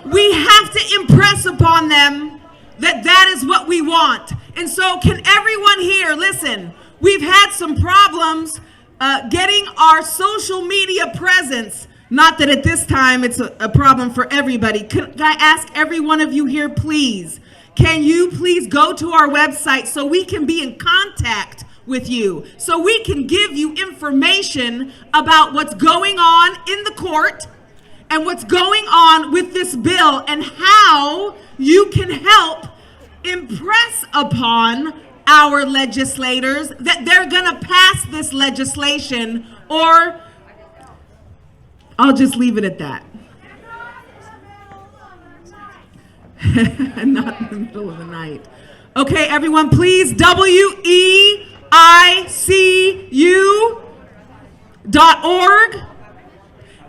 we have to impress upon them that that is what we want. And so can everyone here, listen, we've had some problems getting our social media presence. Not that at this time it's a problem for everybody. Can I ask every one of you here, please, can you please go to our website so we can be in contact with you, so we can give you information about what's going on in the court and what's going on with this bill and how you can help impress upon our legislators that they're gonna pass this legislation, or I'll just leave it at that. Not in the middle of the night. Okay, everyone, please, WEICU.org.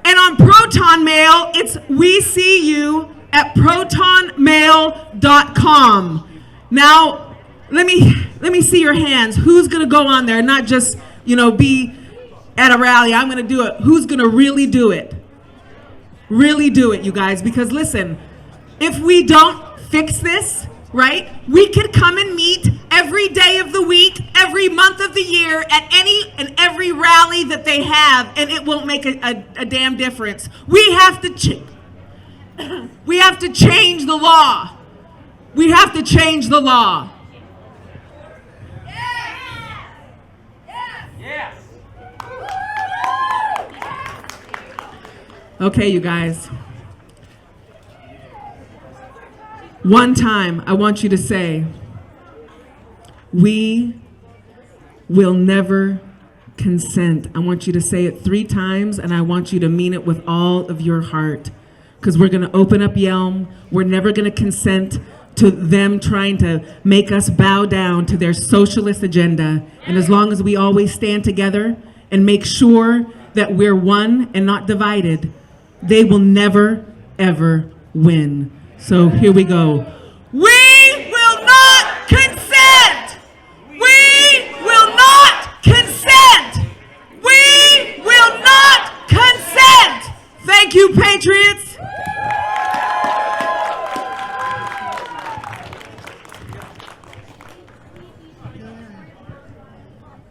And on Proton Mail, it's we see you at protonmail.com. Now, let me see your hands. Who's gonna go on there and not just, be at a rally? I'm gonna do it. Who's gonna really do it? Really do it, you guys, because listen, if we don't fix this, right, we could come and meet every day of the week, every month of the year, at any and every rally that they have, and it won't make a damn difference. We have to change the law. We have to change the law. Yes. Okay, you guys. One time, I want you to say, we will never consent. I want you to say it 3 times, and I want you to mean it with all of your heart. Because we're going to open up Yelm. We're never going to consent to them trying to make us bow down to their socialist agenda. And as long as we always stand together and make sure that we're one and not divided, they will never, ever win. So here we go. We will not consent! We will not consent! We will not consent! Thank you, Patriots!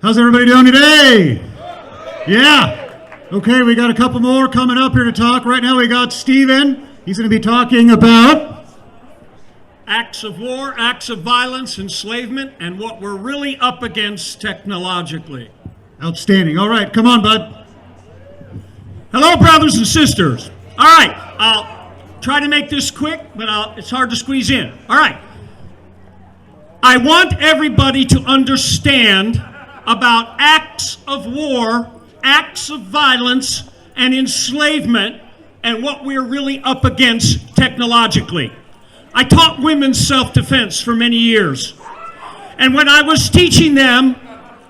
How's everybody doing today? Yeah. Okay, we got a couple more coming up here to talk. Right now we got Steven. He's going to be talking about acts of war, acts of violence, enslavement, and what we're really up against technologically. outstanding. All right, come on, bud. Hello, brothers and sisters. All right, I'll try to make this quick, but it's hard to squeeze in. All right. I want everybody to understand about acts of war, acts of violence, and enslavement, and what we're really up against technologically. I taught women's self-defense for many years. And when I was teaching them,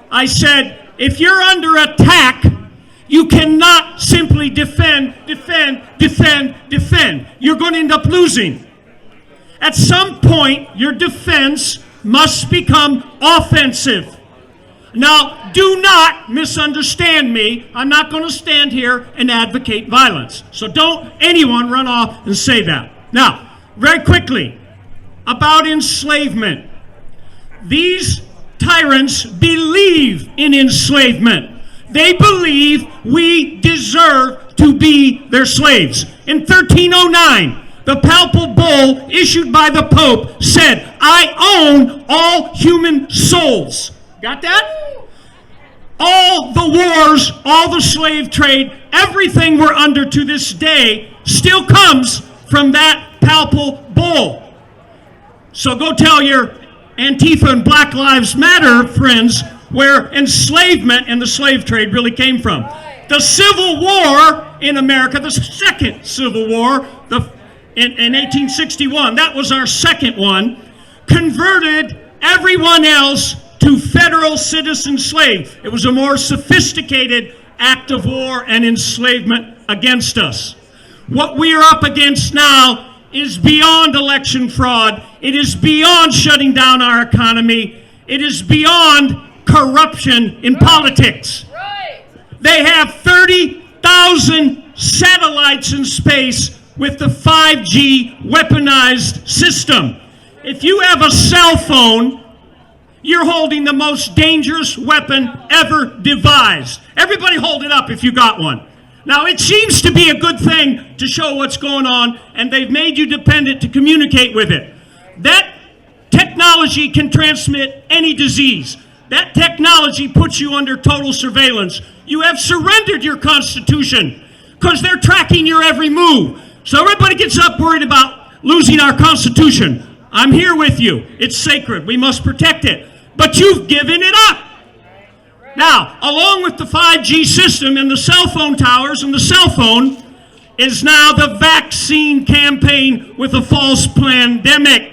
I said, if you're under attack, you cannot simply defend. You're going to end up losing. At some point, your defense must become offensive. Now, do not misunderstand me. I'm not going to stand here and advocate violence. So don't anyone run off and say that. Now, very quickly, about enslavement. These tyrants believe in enslavement. They believe we deserve to be their slaves. In 1309, the papal bull issued by the Pope said, "I own all human souls." Got that? All the wars, all the slave trade, everything we're under to this day still comes from that papal bull. So go tell your Antifa and Black Lives Matter friends where enslavement and the slave trade really came from. The Civil War in America, the second Civil War, in 1861, that was our second one, converted everyone else to federal citizen slave. It was a more sophisticated act of war and enslavement against us. What we are up against now is beyond election fraud. It is beyond shutting down our economy. It is beyond corruption in politics. They have 30,000 satellites in space with the 5G weaponized system. If you have a cell phone, you're holding the most dangerous weapon ever devised. Everybody hold it up if you got one. Now, it seems to be a good thing to show what's going on, and they've made you dependent to communicate with it. That technology can transmit any disease. That technology puts you under total surveillance. You have surrendered your Constitution because they're tracking your every move. So everybody gets up worried about losing our Constitution. I'm here with you. It's sacred. We must protect it. But you've given it up. Now, along with the 5G system and the cell phone towers and the cell phone is now the vaccine campaign with a false pandemic.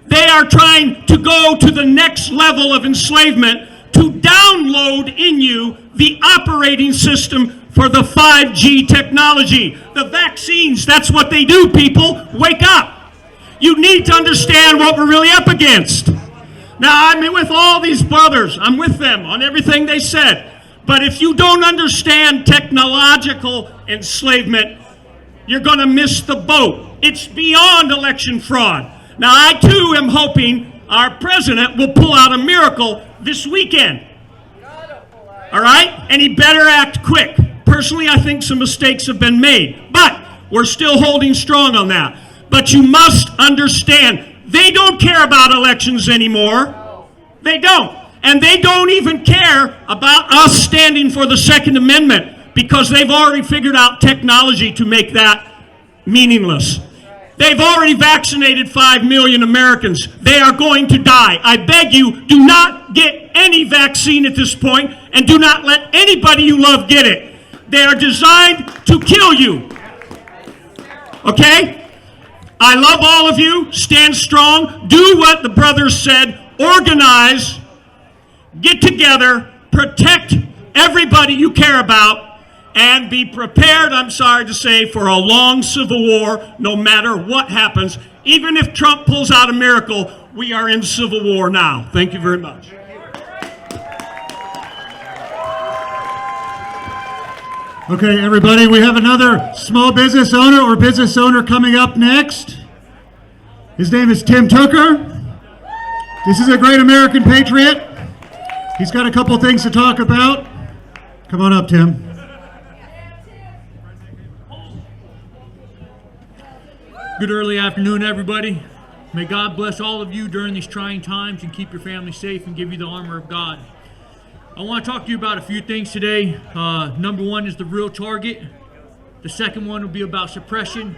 They are trying to go to the next level of enslavement to download in you the operating system for the 5G technology. The vaccines, that's what they do, people. Wake up. You need to understand what we're really up against. Now, I'm with all these brothers. I'm with them on everything they said. But if you don't understand technological enslavement, you're going to miss the boat. It's beyond election fraud. Now, I too am hoping our president will pull out a miracle this weekend. All right? And he better act quick. Personally, I think some mistakes have been made. But we're still holding strong on that. But you must understand, they don't care about elections anymore. They don't. And they don't even care about us standing for the Second Amendment because they've already figured out technology to make that meaningless. They've already vaccinated 5 million Americans. They are going to die. I beg you, do not get any vaccine at this point, and do not let anybody you love get it. They are designed to kill you. Okay? I love all of you. Stand strong. Do what the brothers said. Organize. Get together. Protect everybody you care about. And be prepared, I'm sorry to say, for a long civil war, no matter what happens. Even if Trump pulls out a miracle, we are in civil war now. Thank you very much. Okay, everybody, we have another small business owner or business owner coming up next. His name is Tim Tooker. This is a great American patriot. He's got a couple things to talk about. Come on up, Tim. Good early afternoon, everybody. May God bless all of you during these trying times and keep your family safe and give you the armor of God. I want to talk to you about a few things today. Number one is the real target. The second one will be about suppression.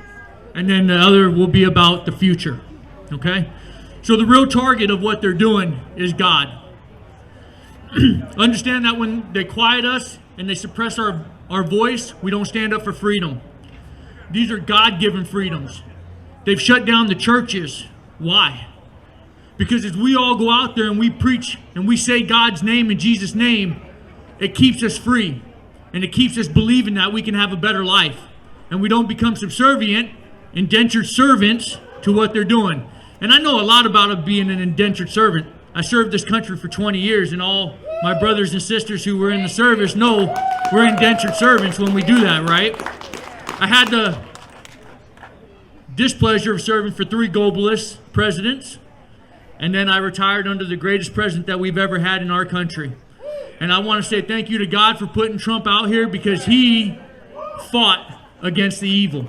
And then the other will be about the future. Okay? So the real target of what they're doing is God. Understand that when they quiet us and they suppress our voice, we don't stand up for freedom. These are God-given freedoms. They've shut down the churches. Why? Because as we all go out there and we preach and we say God's name in Jesus' name, it keeps us free. And it keeps us believing that we can have a better life. And we don't become subservient, indentured servants to what they're doing. And I know a lot about being an indentured servant. I served this country for 20 years, and all my brothers and sisters who were in the service know we're indentured servants when we do that, right? I had the displeasure of serving for 3 globalist presidents, and then I retired under the greatest president that we've ever had in our country. And I want to say thank you to God for putting Trump out here, because he fought against the evil.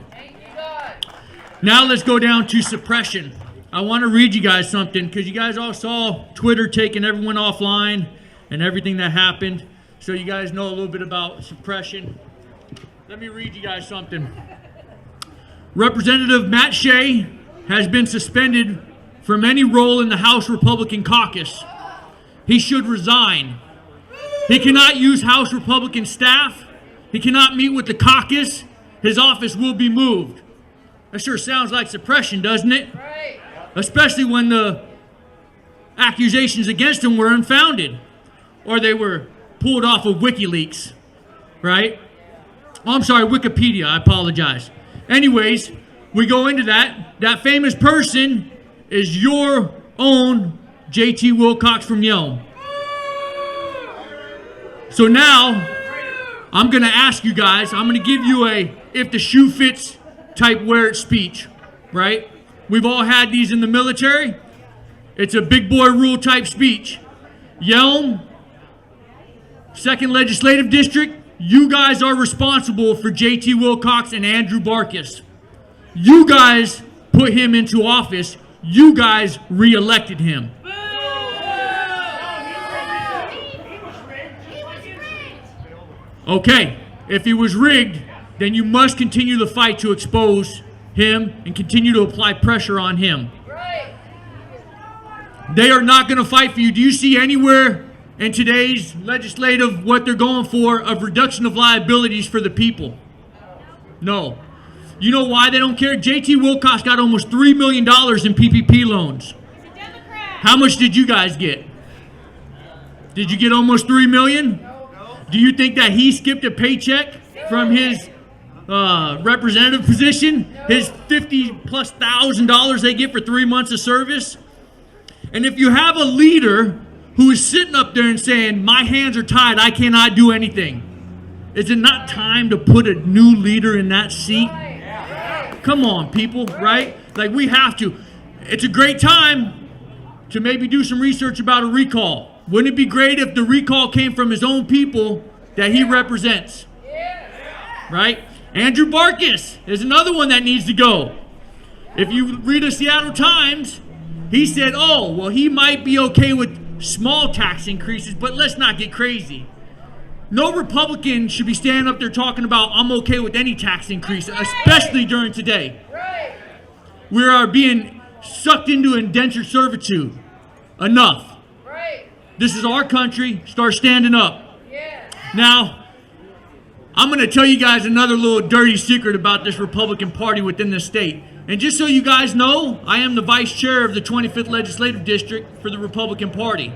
Now let's go down to suppression. I want to read you guys something, because you guys all saw Twitter taking everyone offline and everything that happened. So you guys know a little bit about suppression. Let me read you guys something. Representative Matt Shea has been suspended from any role in the House Republican caucus. He should resign. He cannot use House Republican staff. He cannot meet with the caucus. His office will be moved. That sure sounds like suppression, doesn't it? Right. Especially when the accusations against him were unfounded, or they were pulled off of WikiLeaks, right? Oh, I'm sorry, Wikipedia, I apologize. Anyways, we go into that. That famous person is your own JT Wilcox from Yelm. So now, I'm going to ask you guys, I'm going to give you a if the shoe fits type wear it speech, right? We've all had these in the military. It's a big boy rule type speech. Yelm, 2nd Legislative District, you guys are responsible for JT Wilcox and Andrew Barkis. You guys put him into office. You guys re-elected him. Okay, if he was rigged, then you must continue the fight to expose him and continue to apply pressure on him. They are not going to fight for you. Do you see anywhere in today's legislative what they're going for of reduction of liabilities for the people? No. You know why they don't care? JT Wilcox got almost $3 million in PPP loans. How much did you guys get? Did you get almost $3 million? Do you think that he skipped a paycheck from his representative position? His $50,000+ they get for 3 months of service? And if you have a leader who is sitting up there and saying, my hands are tied, I cannot do anything, is it not time to put a new leader in that seat? Come on, people, right? Like, we have to. It's a great time to maybe do some research about a recall. Wouldn't it be great if the recall came from his own people that he represents? Right? Andrew Barkis is another one that needs to go. If you read the Seattle Times, he said, oh, well, he might be okay with small tax increases, but let's not get crazy. No Republican should be standing up there talking about, I'm okay with any tax increase, especially during today. We are being sucked into indentured servitude. Enough. This is our country. Start standing up. Now, I'm going to tell you guys another little dirty secret about this Republican Party within the state. And just so you guys know, I am the vice chair of the 25th Legislative District for the Republican Party.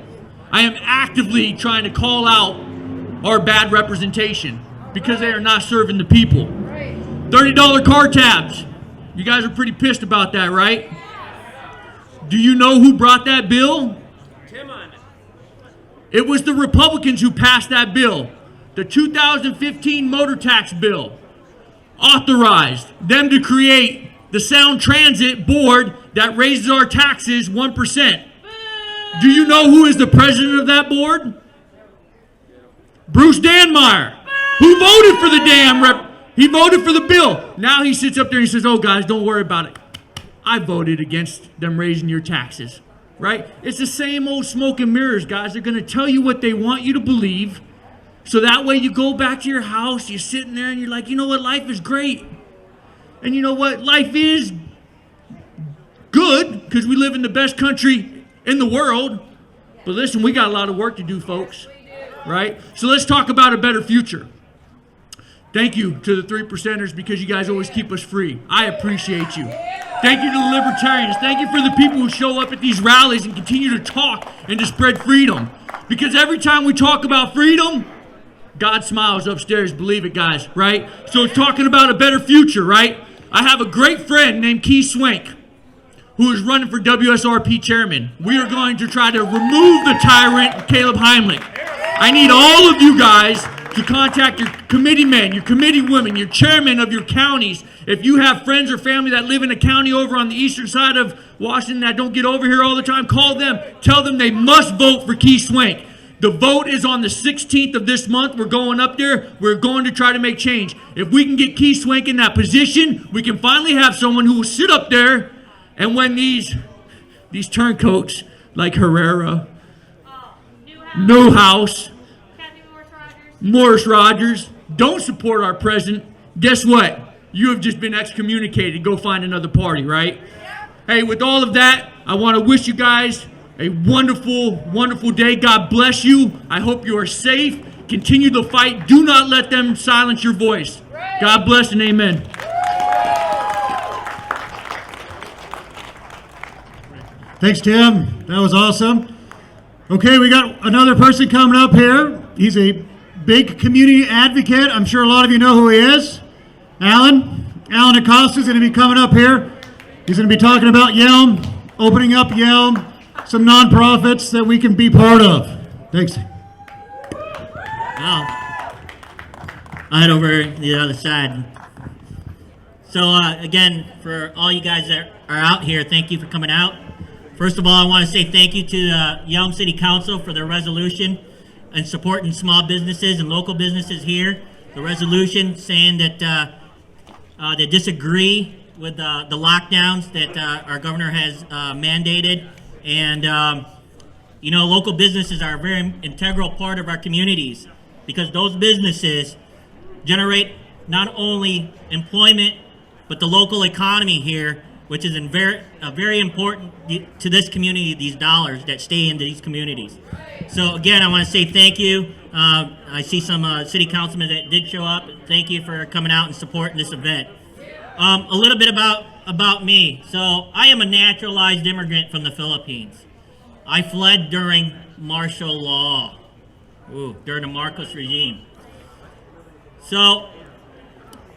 I am actively trying to call out our bad representation because they are not serving the people. $30 car tabs. You guys are pretty pissed about that, right? Do you know who brought that bill? It was the Republicans who passed that bill. The 2015 motor tax bill authorized them to create the Sound Transit Board that raises our taxes 1%. Do you know who is the president of that board? Bruce Danmeyer, who voted for the he voted for the bill. Now he sits up there and he says, oh guys, don't worry about it. I voted against them raising your taxes. Right? It's the same old smoke and mirrors, guys. They're going to tell you what they want you to believe. So that way you go back to your house, you're sitting there and you're like, you know what? Life is great. And you know what? Life is good because we live in the best country in the world. But listen, we got a lot of work to do, folks. Right? So let's talk about a better future. Thank you to the 3%ers because you guys always keep us free. I appreciate you. Thank you to the libertarians. Thank you for the people who show up at these rallies and continue to talk and to spread freedom. Because every time we talk about freedom, God smiles upstairs. Believe it, guys, right? So it's talking about a better future, right? I have a great friend named Keith Swank who is running for WSRP chairman. We are going to try to remove the tyrant, Caleb Heimlich. I need all of you guys to contact your committee men, your committee women, your chairmen of your counties. If you have friends or family that live in a county over on the eastern side of Washington that don't get over here all the time, call them. Tell them they must vote for Keith Swank. The vote is on the 16th of this month. We're going up there. We're going to try to make change. If we can get Keith Swank in that position, we can finally have someone who will sit up there and when these turncoats like Herrera, Newhouse, Morris Rogers don't support our president, guess what? You have just been excommunicated. Go find another party, right? Hey, with all of that, I want to wish you guys a wonderful, wonderful day. God bless you. I hope you are safe. Continue the fight. Do not let them silence your voice. God bless and amen. Thanks, Tim. That was awesome. Okay, we got another person coming up here. He's a big community advocate. I'm sure a lot of you know who he is. Alan Acosta is going to be coming up here. He's going to be talking about Yelm, opening up Yelm, some nonprofits that we can be part of. Thanks. Wow. I'll head over to the other side. So again, for all you guys that are out here, thank you for coming out. First of all, I want to say thank you to the Yelm City Council for their resolution and supporting small businesses and local businesses here. The resolution saying that they disagree with the lockdowns that our governor has mandated. And, you know, local businesses are a very integral part of our communities because those businesses generate not only employment, but the local economy here, which is very important to this community, these dollars that stay into these communities. So again, I want to say thank you. I see some city councilmen that did show up. Thank you for coming out and supporting this event. A little bit about me. So I am a naturalized immigrant from the Philippines. I fled during martial law, during the Marcos regime. So,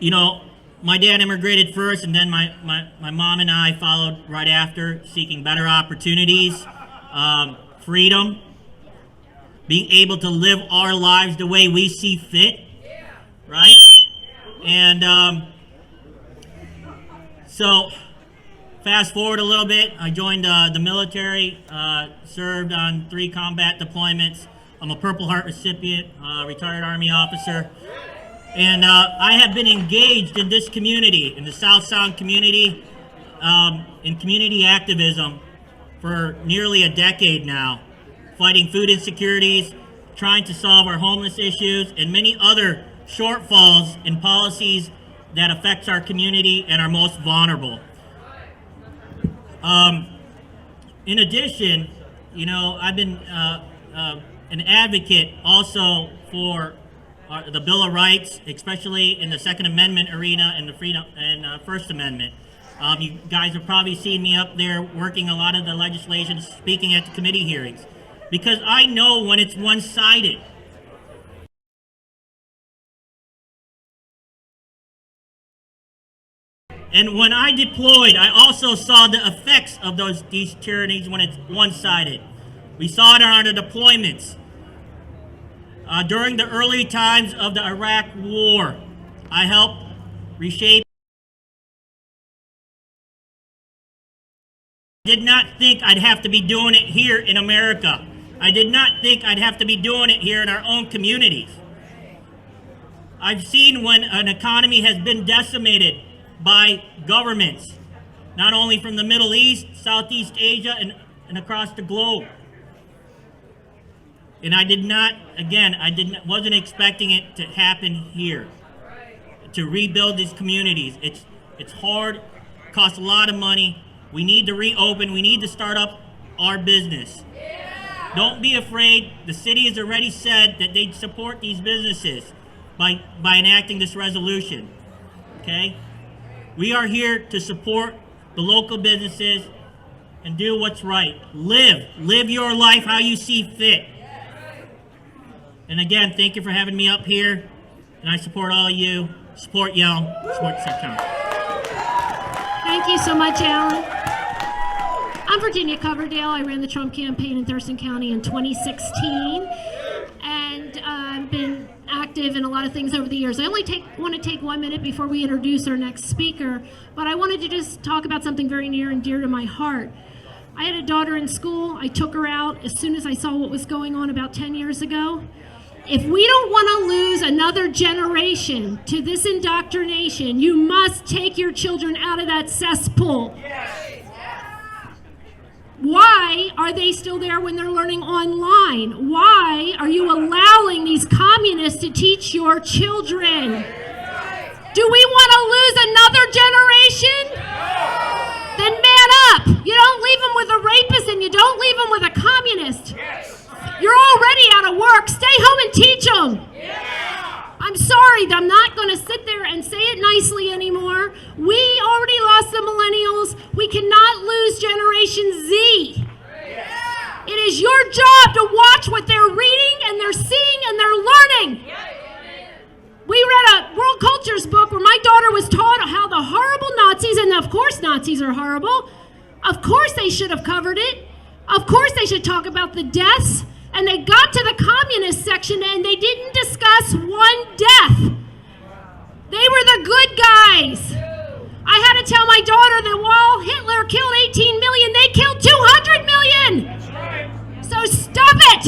you know, my dad immigrated first, and then my mom and I followed right after, seeking better opportunities, freedom, being able to live our lives the way we see fit, right? And so, fast forward a little bit, I joined the military, served on 3 combat deployments. I'm a Purple Heart recipient, retired Army officer. And I have been engaged in this community, in the South Sound community, in community activism for nearly a decade now, fighting food insecurities, trying to solve our homeless issues, and many other shortfalls in policies that affects our community and our most vulnerable. In addition, you know, I've been an advocate also for the Bill of Rights, especially in the Second Amendment arena and the Freedom and First Amendment. You guys have probably seen me up there working a lot of the legislation, speaking at the committee hearings, because I know when it's one-sided. And when I deployed, I also saw the effects of these tyrannies when it's one-sided. We saw it on our deployments. During the early times of the Iraq War, I helped reshape. I did not think I'd have to be doing it here in America. I did not think I'd have to be doing it here in our own communities. I've seen when an economy has been decimated by governments, not only from the Middle East, Southeast Asia, and across the globe. And I did not, again, wasn't expecting it to happen here. To rebuild these communities, it's hard, costs a lot of money. We need to reopen, we need to start up our business. Don't be afraid. The city has already said that they'd support these businesses by enacting this resolution, okay? We are here to support the local businesses and do what's right. Live your life how you see fit. And again, thank you for having me up here. And I support all of you. Support Yelm. Support the County. Thank you so much, Alan. I'm Virginia Coverdale. I ran the Trump campaign in Thurston County in 2016. And negative in a lot of things over the years. I only want to take 1 minute before we introduce our next speaker, but I wanted to just talk about something very near and dear to my heart. I had a daughter in school. I took her out as soon as I saw what was going on about 10 years ago. If we don't want to lose another generation to this indoctrination, you must take your children out of that cesspool. Why are they still there when they're learning online? Why are you allowing these communists to teach your children? Do we want to lose another generation? Then man up. You don't leave them with a rapist and you don't leave them with a communist. You're already out of work. Stay home and teach them. I'm sorry, I'm not going to sit there and say it nicely anymore. We already lost the millennials. We cannot lose Generation Z. It is your job to watch what they're reading and they're seeing and they're learning. We read a World Cultures book where my daughter was taught how the horrible Nazis, and of course Nazis are horrible, of course they should have covered it, of course they should talk about the deaths, and they got to the communist section and they didn't discuss one death. They were the good guys. I had to tell my daughter that while Hitler killed 18 million, they killed 200 million. So stop it.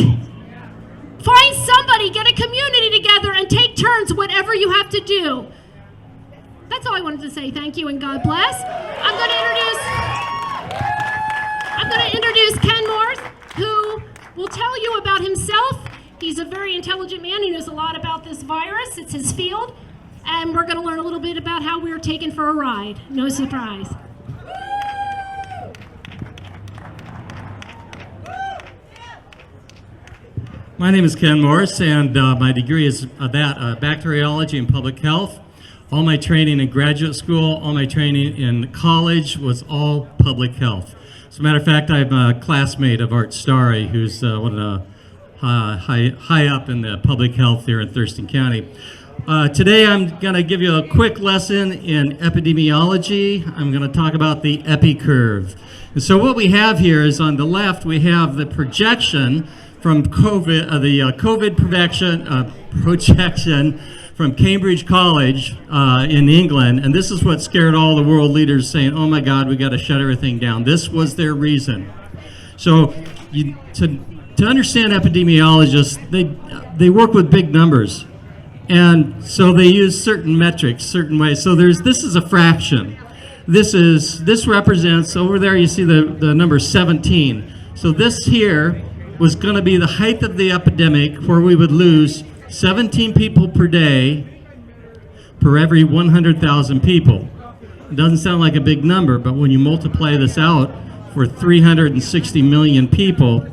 Find somebody, get a community together, and take turns, whatever you have to do. That's all I wanted to say. Thank you and God bless. I'm going to introduce Ken Morse, who will tell you about himself. He's a very intelligent man. He knows a lot about this virus. It's his field. And we're going to learn a little bit about how we were taken for a ride. No surprise. My name is Ken Morse, and my degree is bacteriology and public health. All my training in graduate school, all my training in college was all public health. As a matter of fact, I'm a classmate of Art Starry, who's one of the high up in the public health here in Thurston County. Today I'm going to give you a quick lesson in epidemiology. I'm going to talk about the epi curve. And so what we have here is on the left we have the projection from COVID, the COVID projection from Cambridge College in England, and this is what scared all the world leaders, saying, oh my God, we got to shut everything down. This was their reason. So to understand epidemiologists, they work with big numbers, and so they use certain metrics, certain ways. So this is a fraction. This represents, over there you see the number 17. So this here was going to be the height of the epidemic, where we would lose 17 people per day per every 100,000 people. It doesn't sound like a big number, but when you multiply this out for 360 million people,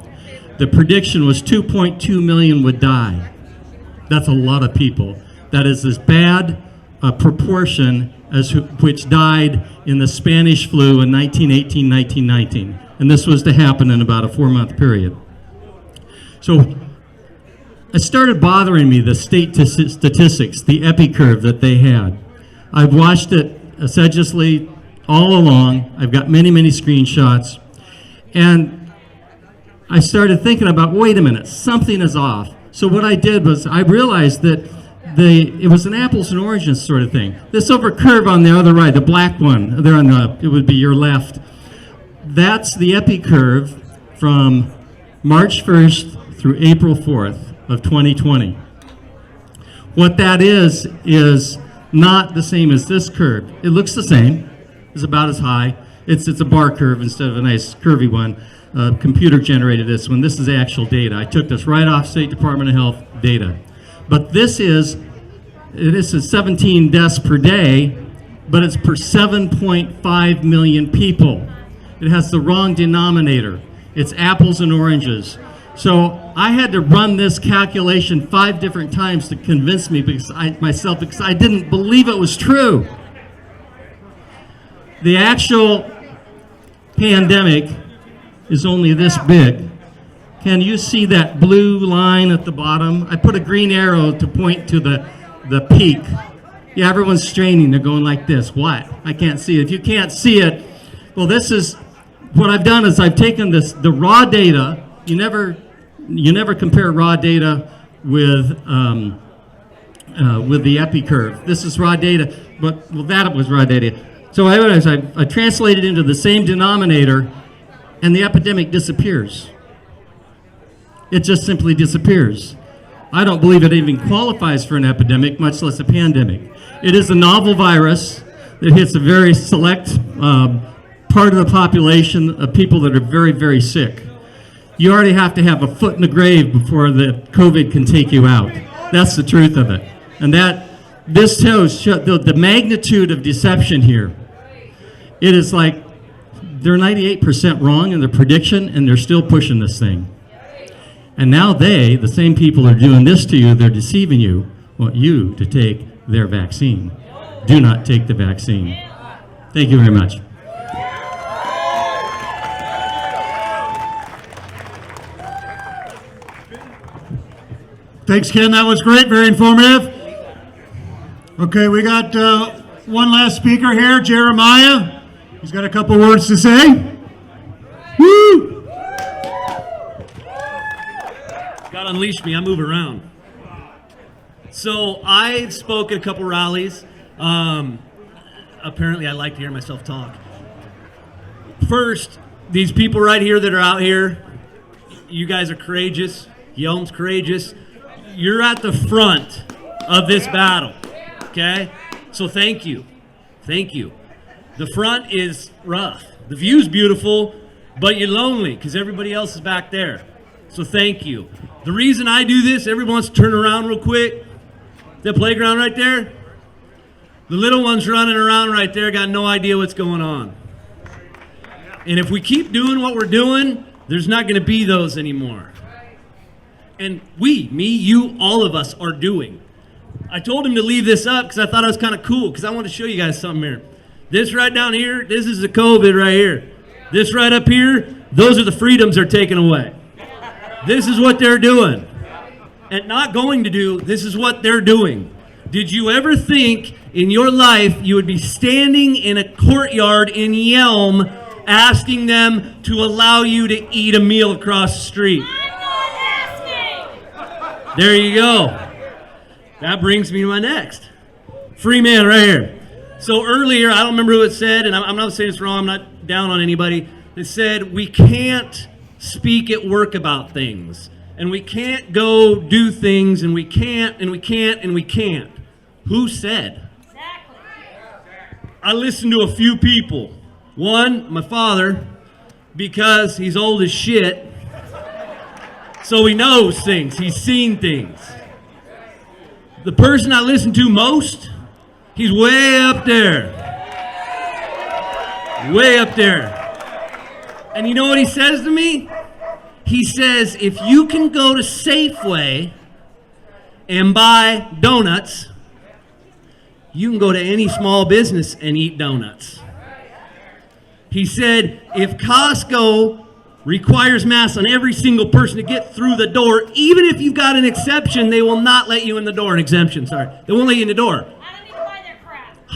the prediction was 2.2 million would die. That's a lot of people. That is as bad a proportion as which died in the Spanish flu in 1918, 1919. And this was to happen in about a 4-month period. So it started bothering me, the state statistics, the epi curve that they had. I've watched it assiduously all along. I've got many, many screenshots. And I started thinking about, wait a minute, something is off. So what I did was I realized that it was an apples and oranges sort of thing. This over curve on the other right, the black one, there on it would be your left. That's the epi curve from March 1st through April 4th of 2020. What that is not the same as this curve. It looks the same. It's about as high. It's a bar curve instead of a nice curvy one. Computer generated this one. This is actual data. I took this right off State Department of Health data. But this is 17 deaths per day, but it's per 7.5 million people. It has the wrong denominator. It's apples and oranges. So I had to run this calculation 5 different times to convince me because I didn't believe it was true. The actual pandemic is only this big. Can you see that blue line at the bottom? I put a green arrow to point to the peak. Yeah, everyone's straining. They're going like this. What? I can't see it. If you can't see it, well, this is what I've done is I've taken the raw data. You never compare raw data with with the epi curve. This is raw data, but well, that was raw data. So I translated into the same denominator, and the epidemic disappears. It just simply disappears. I don't believe it even qualifies for an epidemic, much less a pandemic. It is a novel virus that hits a very select part of the population of people that are very, very sick. You already have to have a foot in the grave before the COVID can take you out. That's the truth of it. And this shows the magnitude of deception here. It is like they're 98% wrong in their prediction, and they're still pushing this thing. And now the same people are doing this to you, they're deceiving you, want you to take their vaccine. Do not take the vaccine. Thank you very much. Thanks, Ken. That was great. Very informative. Okay, we got one last speaker here, Jeremiah. He's got a couple words to say. Woo! God unleash me. I move around. So I spoke at a couple rallies. Apparently, I like to hear myself talk. First, these people right here that are out here, you guys are courageous. Yelm's courageous. You're at the front of this battle, okay? So thank you. Thank you. The front is rough. The view's beautiful, but you're lonely because everybody else is back there. So thank you. The reason I do this, everyone wants to turn around real quick. That playground right there, the little ones running around right there got no idea what's going on. And if we keep doing what we're doing, there's not going to be those anymore. And me, you, all of us are doing. I told him to leave this up because I thought it was kind of cool because I want to show you guys something here. This right down here, this is the COVID right here. This right up here, those are the freedoms they're taking away. This is what they're doing. And not going to do, this is what they're doing. Did you ever think in your life you would be standing in a courtyard in Yelm asking them to allow you to eat a meal across the street? There you go. That brings me to my next. Free man right here. So earlier, I don't remember who it said, and I'm not saying it's wrong, I'm not down on anybody. It said, we can't speak at work about things. And we can't go do things, and we can't, and we can't, and we can't. Who said? Exactly. I listened to a few people. One, my father, because he's old as shit. So he knows things. He's seen things. The person I listen to most, he's way up there. Way up there. And you know what he says to me? He says, if you can go to Safeway and buy donuts, you can go to any small business and eat donuts. He said, if Costco requires masks on every single person to get through the door, even if you've got an exception, they will not let you in the door. An exemption, sorry. They won't let you in the door.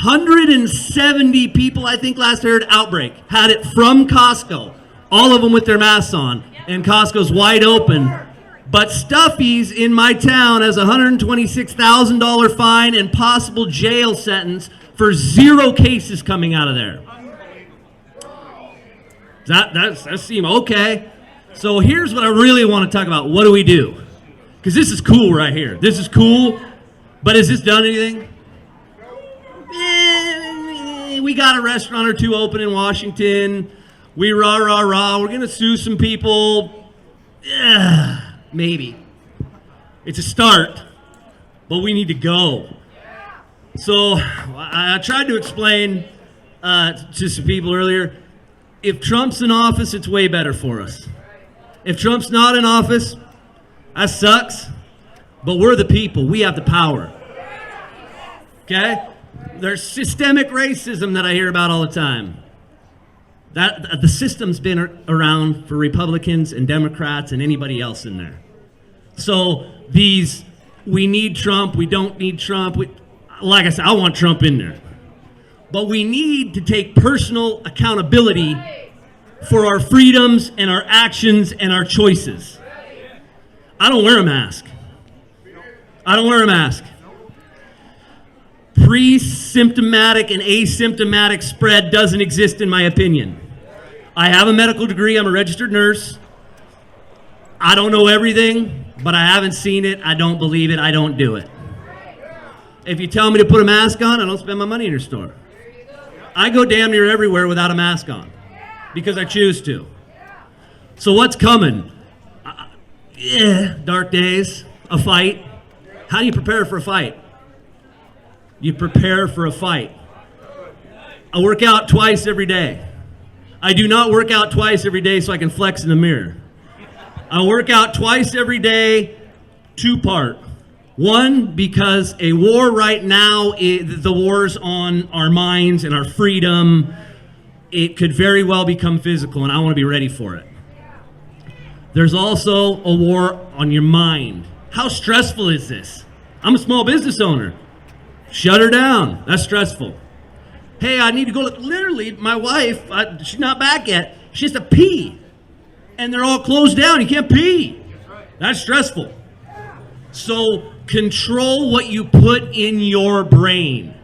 170 people, I think last I heard, outbreak, had it from Costco. All of them with their masks on. And Costco's wide open. But Stuffy's in my town has a $126,000 fine and possible jail sentence for 0 cases coming out of there. That seems okay. So here's what I really want to talk about. What do we do? Because this is cool right here. This is cool. But has this done anything? We got a restaurant or two open in Washington. We rah, rah, rah. We're going to sue some people. Maybe. It's a start. But we need to go. So I tried to explain to some people earlier. If Trump's in office, it's way better for us. If Trump's not in office, that sucks. But we're the people. We have the power. Okay? There's systemic racism that I hear about all the time. That the system's been around for Republicans and Democrats and anybody else in there. So we need Trump, we don't need Trump. Like I said, I want Trump in there. But we need to take personal accountability for our freedoms and our actions and our choices. I don't wear a mask. I don't wear a mask. pre-symptomatic and asymptomatic spread doesn't exist in my opinion. I have a medical degree, I'm a registered nurse. I don't know everything, but I haven't seen it, I don't believe it, I don't do it. If you tell me to put a mask on, I don't spend my money in your store. I go damn near everywhere without a mask on because I choose to. So what's coming? Dark days, a fight. How do you prepare for a fight? You prepare for a fight. I work out twice every day. I do not work out twice every day so I can flex in the mirror. I work out twice every day, two-part. One, because a war right now, the war's on our minds and our freedom. It could very well become physical, and I want to be ready for it. There's also a war on your mind. How stressful is this? I'm a small business owner. Shut her down. That's stressful. Hey, I need to go. Literally, my wife, she's not back yet. She has to pee. And they're all closed down. You can't pee. That's stressful. So control what you put in your brain.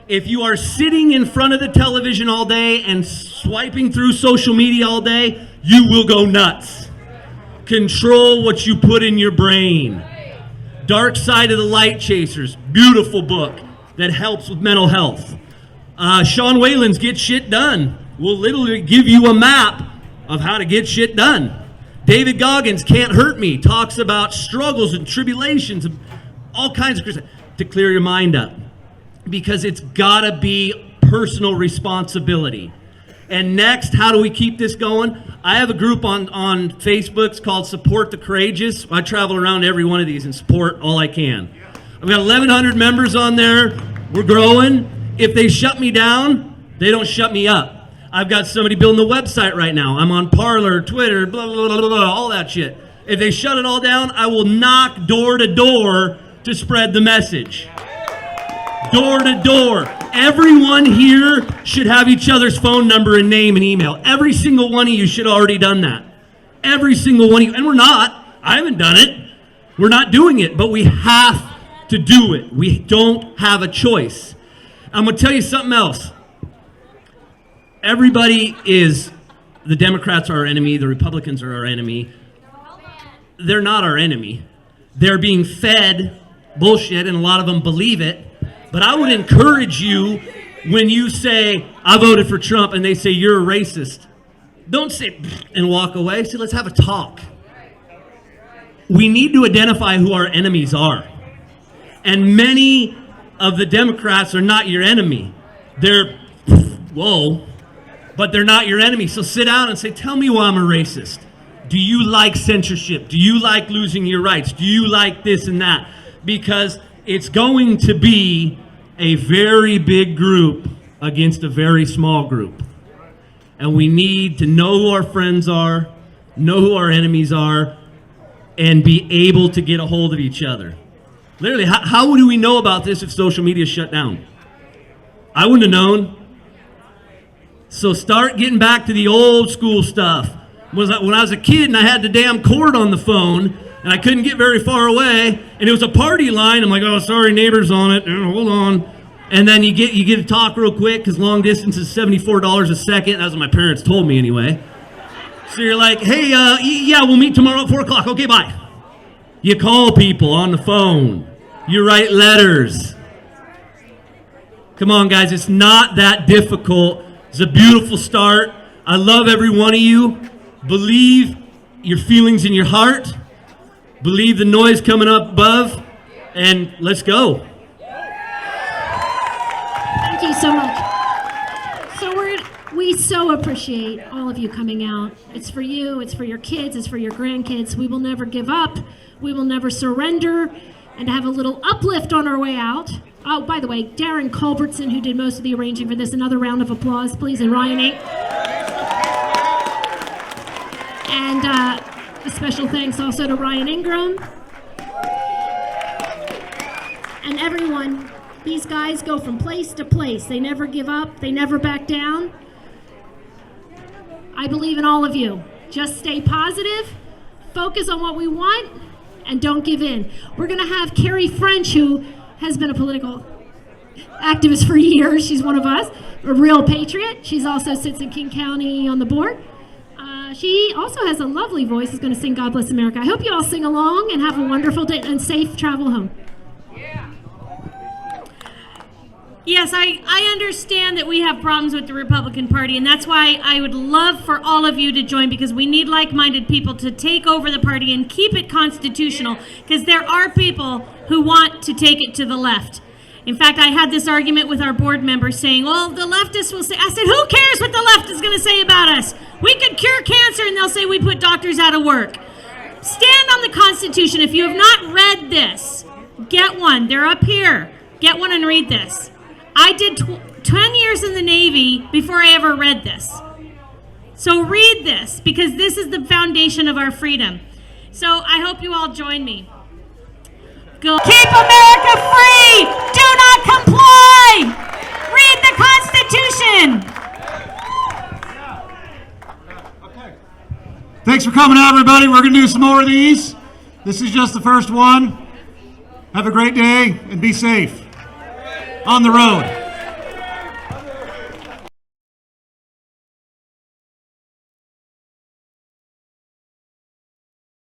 If you are sitting in front of the television all day and swiping through social media all day, you will go nuts. Control what you put in your brain. Dark Side of the Light Chasers, beautiful book that helps with mental health. Sean Whalen's Get Shit Done will literally give you a map of how to get shit done. David Goggins' Can't Hurt Me talks about struggles and tribulations and all kinds of to clear your mind up, because it's gotta be personal responsibility. And next, how do we keep this going? I have a group on Facebook. It's called Support the Courageous. I travel around every one of these and support all I can. I've got 1,100 members on there. We're growing. If they shut me down, they don't shut me up. I've got somebody building a website right now. I'm on Parler, Twitter, blah, blah, blah, blah, blah, all that shit. If they shut it all down, I will knock door to door to spread the message. Door to door. Everyone here should have each other's phone number and name and email. Every single one of you should have already done that. Every single one of you. And we're not. I haven't done it. We're not doing it, but we have to do it. We don't have a choice. I'm going to tell you something else. Everybody is, the Democrats are our enemy, the Republicans are our enemy. They're not our enemy. They're being fed bullshit, and a lot of them believe it. But I would encourage you, when you say, I voted for Trump, and they say you're a racist, don't say and walk away. Say, let's have a talk. We need to identify who our enemies are. And many of the Democrats are not your enemy. They're, whoa, but they're not your enemy. So sit down and say, tell me why I'm a racist. Do you like censorship? Do you like losing your rights? Do you like this and that? Because it's going to be a very big group against a very small group. And we need to know who our friends are, know who our enemies are, and be able to get a hold of each other. Literally, how do we know about this if social media is shut down? I wouldn't have known. So start getting back to the old school stuff. When I was a kid and I had the damn cord on the phone and I couldn't get very far away and it was a party line, I'm like, oh, sorry, neighbor's on it, hold on. And then you get to talk real quick because long distance is $74 a second. That's what my parents told me anyway. So you're like, hey, yeah, we'll meet tomorrow at 4 o'clock. Okay, bye. You call people on the phone. You write letters. Come on, guys, it's not that difficult. It's a beautiful start. I love every one of you. Believe your feelings in your heart. Believe the noise coming up above. And let's go. Thank you so much. So we so appreciate all of you coming out. It's for you, it's for your kids, it's for your grandkids. We will never give up. We will never surrender. And to have a little uplift on our way out. Oh, by the way, Darren Culbertson, who did most of the arranging for this, another round of applause, please, and Ryan Ink. And a special thanks also to Ryan Ingram. And everyone, these guys go from place to place. They never give up. They never back down. I believe in all of you. Just stay positive, focus on what we want, and don't give in. We're going to have Carrie French, who has been a political activist for years. She's one of us, a real patriot. She's also sits in King County on the board. She also has a lovely voice. Is going to sing God Bless America. I hope you all sing along and have a wonderful day and safe travel home. Yes, I understand that we have problems with the Republican Party, and that's why I would love for all of you to join, because we need like-minded people to take over the party and keep it constitutional, because there are people who want to take it to the left. In fact, I had this argument with our board members saying, well, the leftists will say, I said, who cares what the left is going to say about us? We could cure cancer, and they'll say we put doctors out of work. Stand on the Constitution. If you have not read this, get one. They're up here. Get one and read this. I did 10 years in the Navy before I ever read this. So read this, because this is the foundation of our freedom. So I hope you all join me. Go. Keep America free! Do not comply! Read the Constitution! Thanks for coming out, everybody. We're going to do some more of these. This is just the first one. Have a great day and be safe on the road.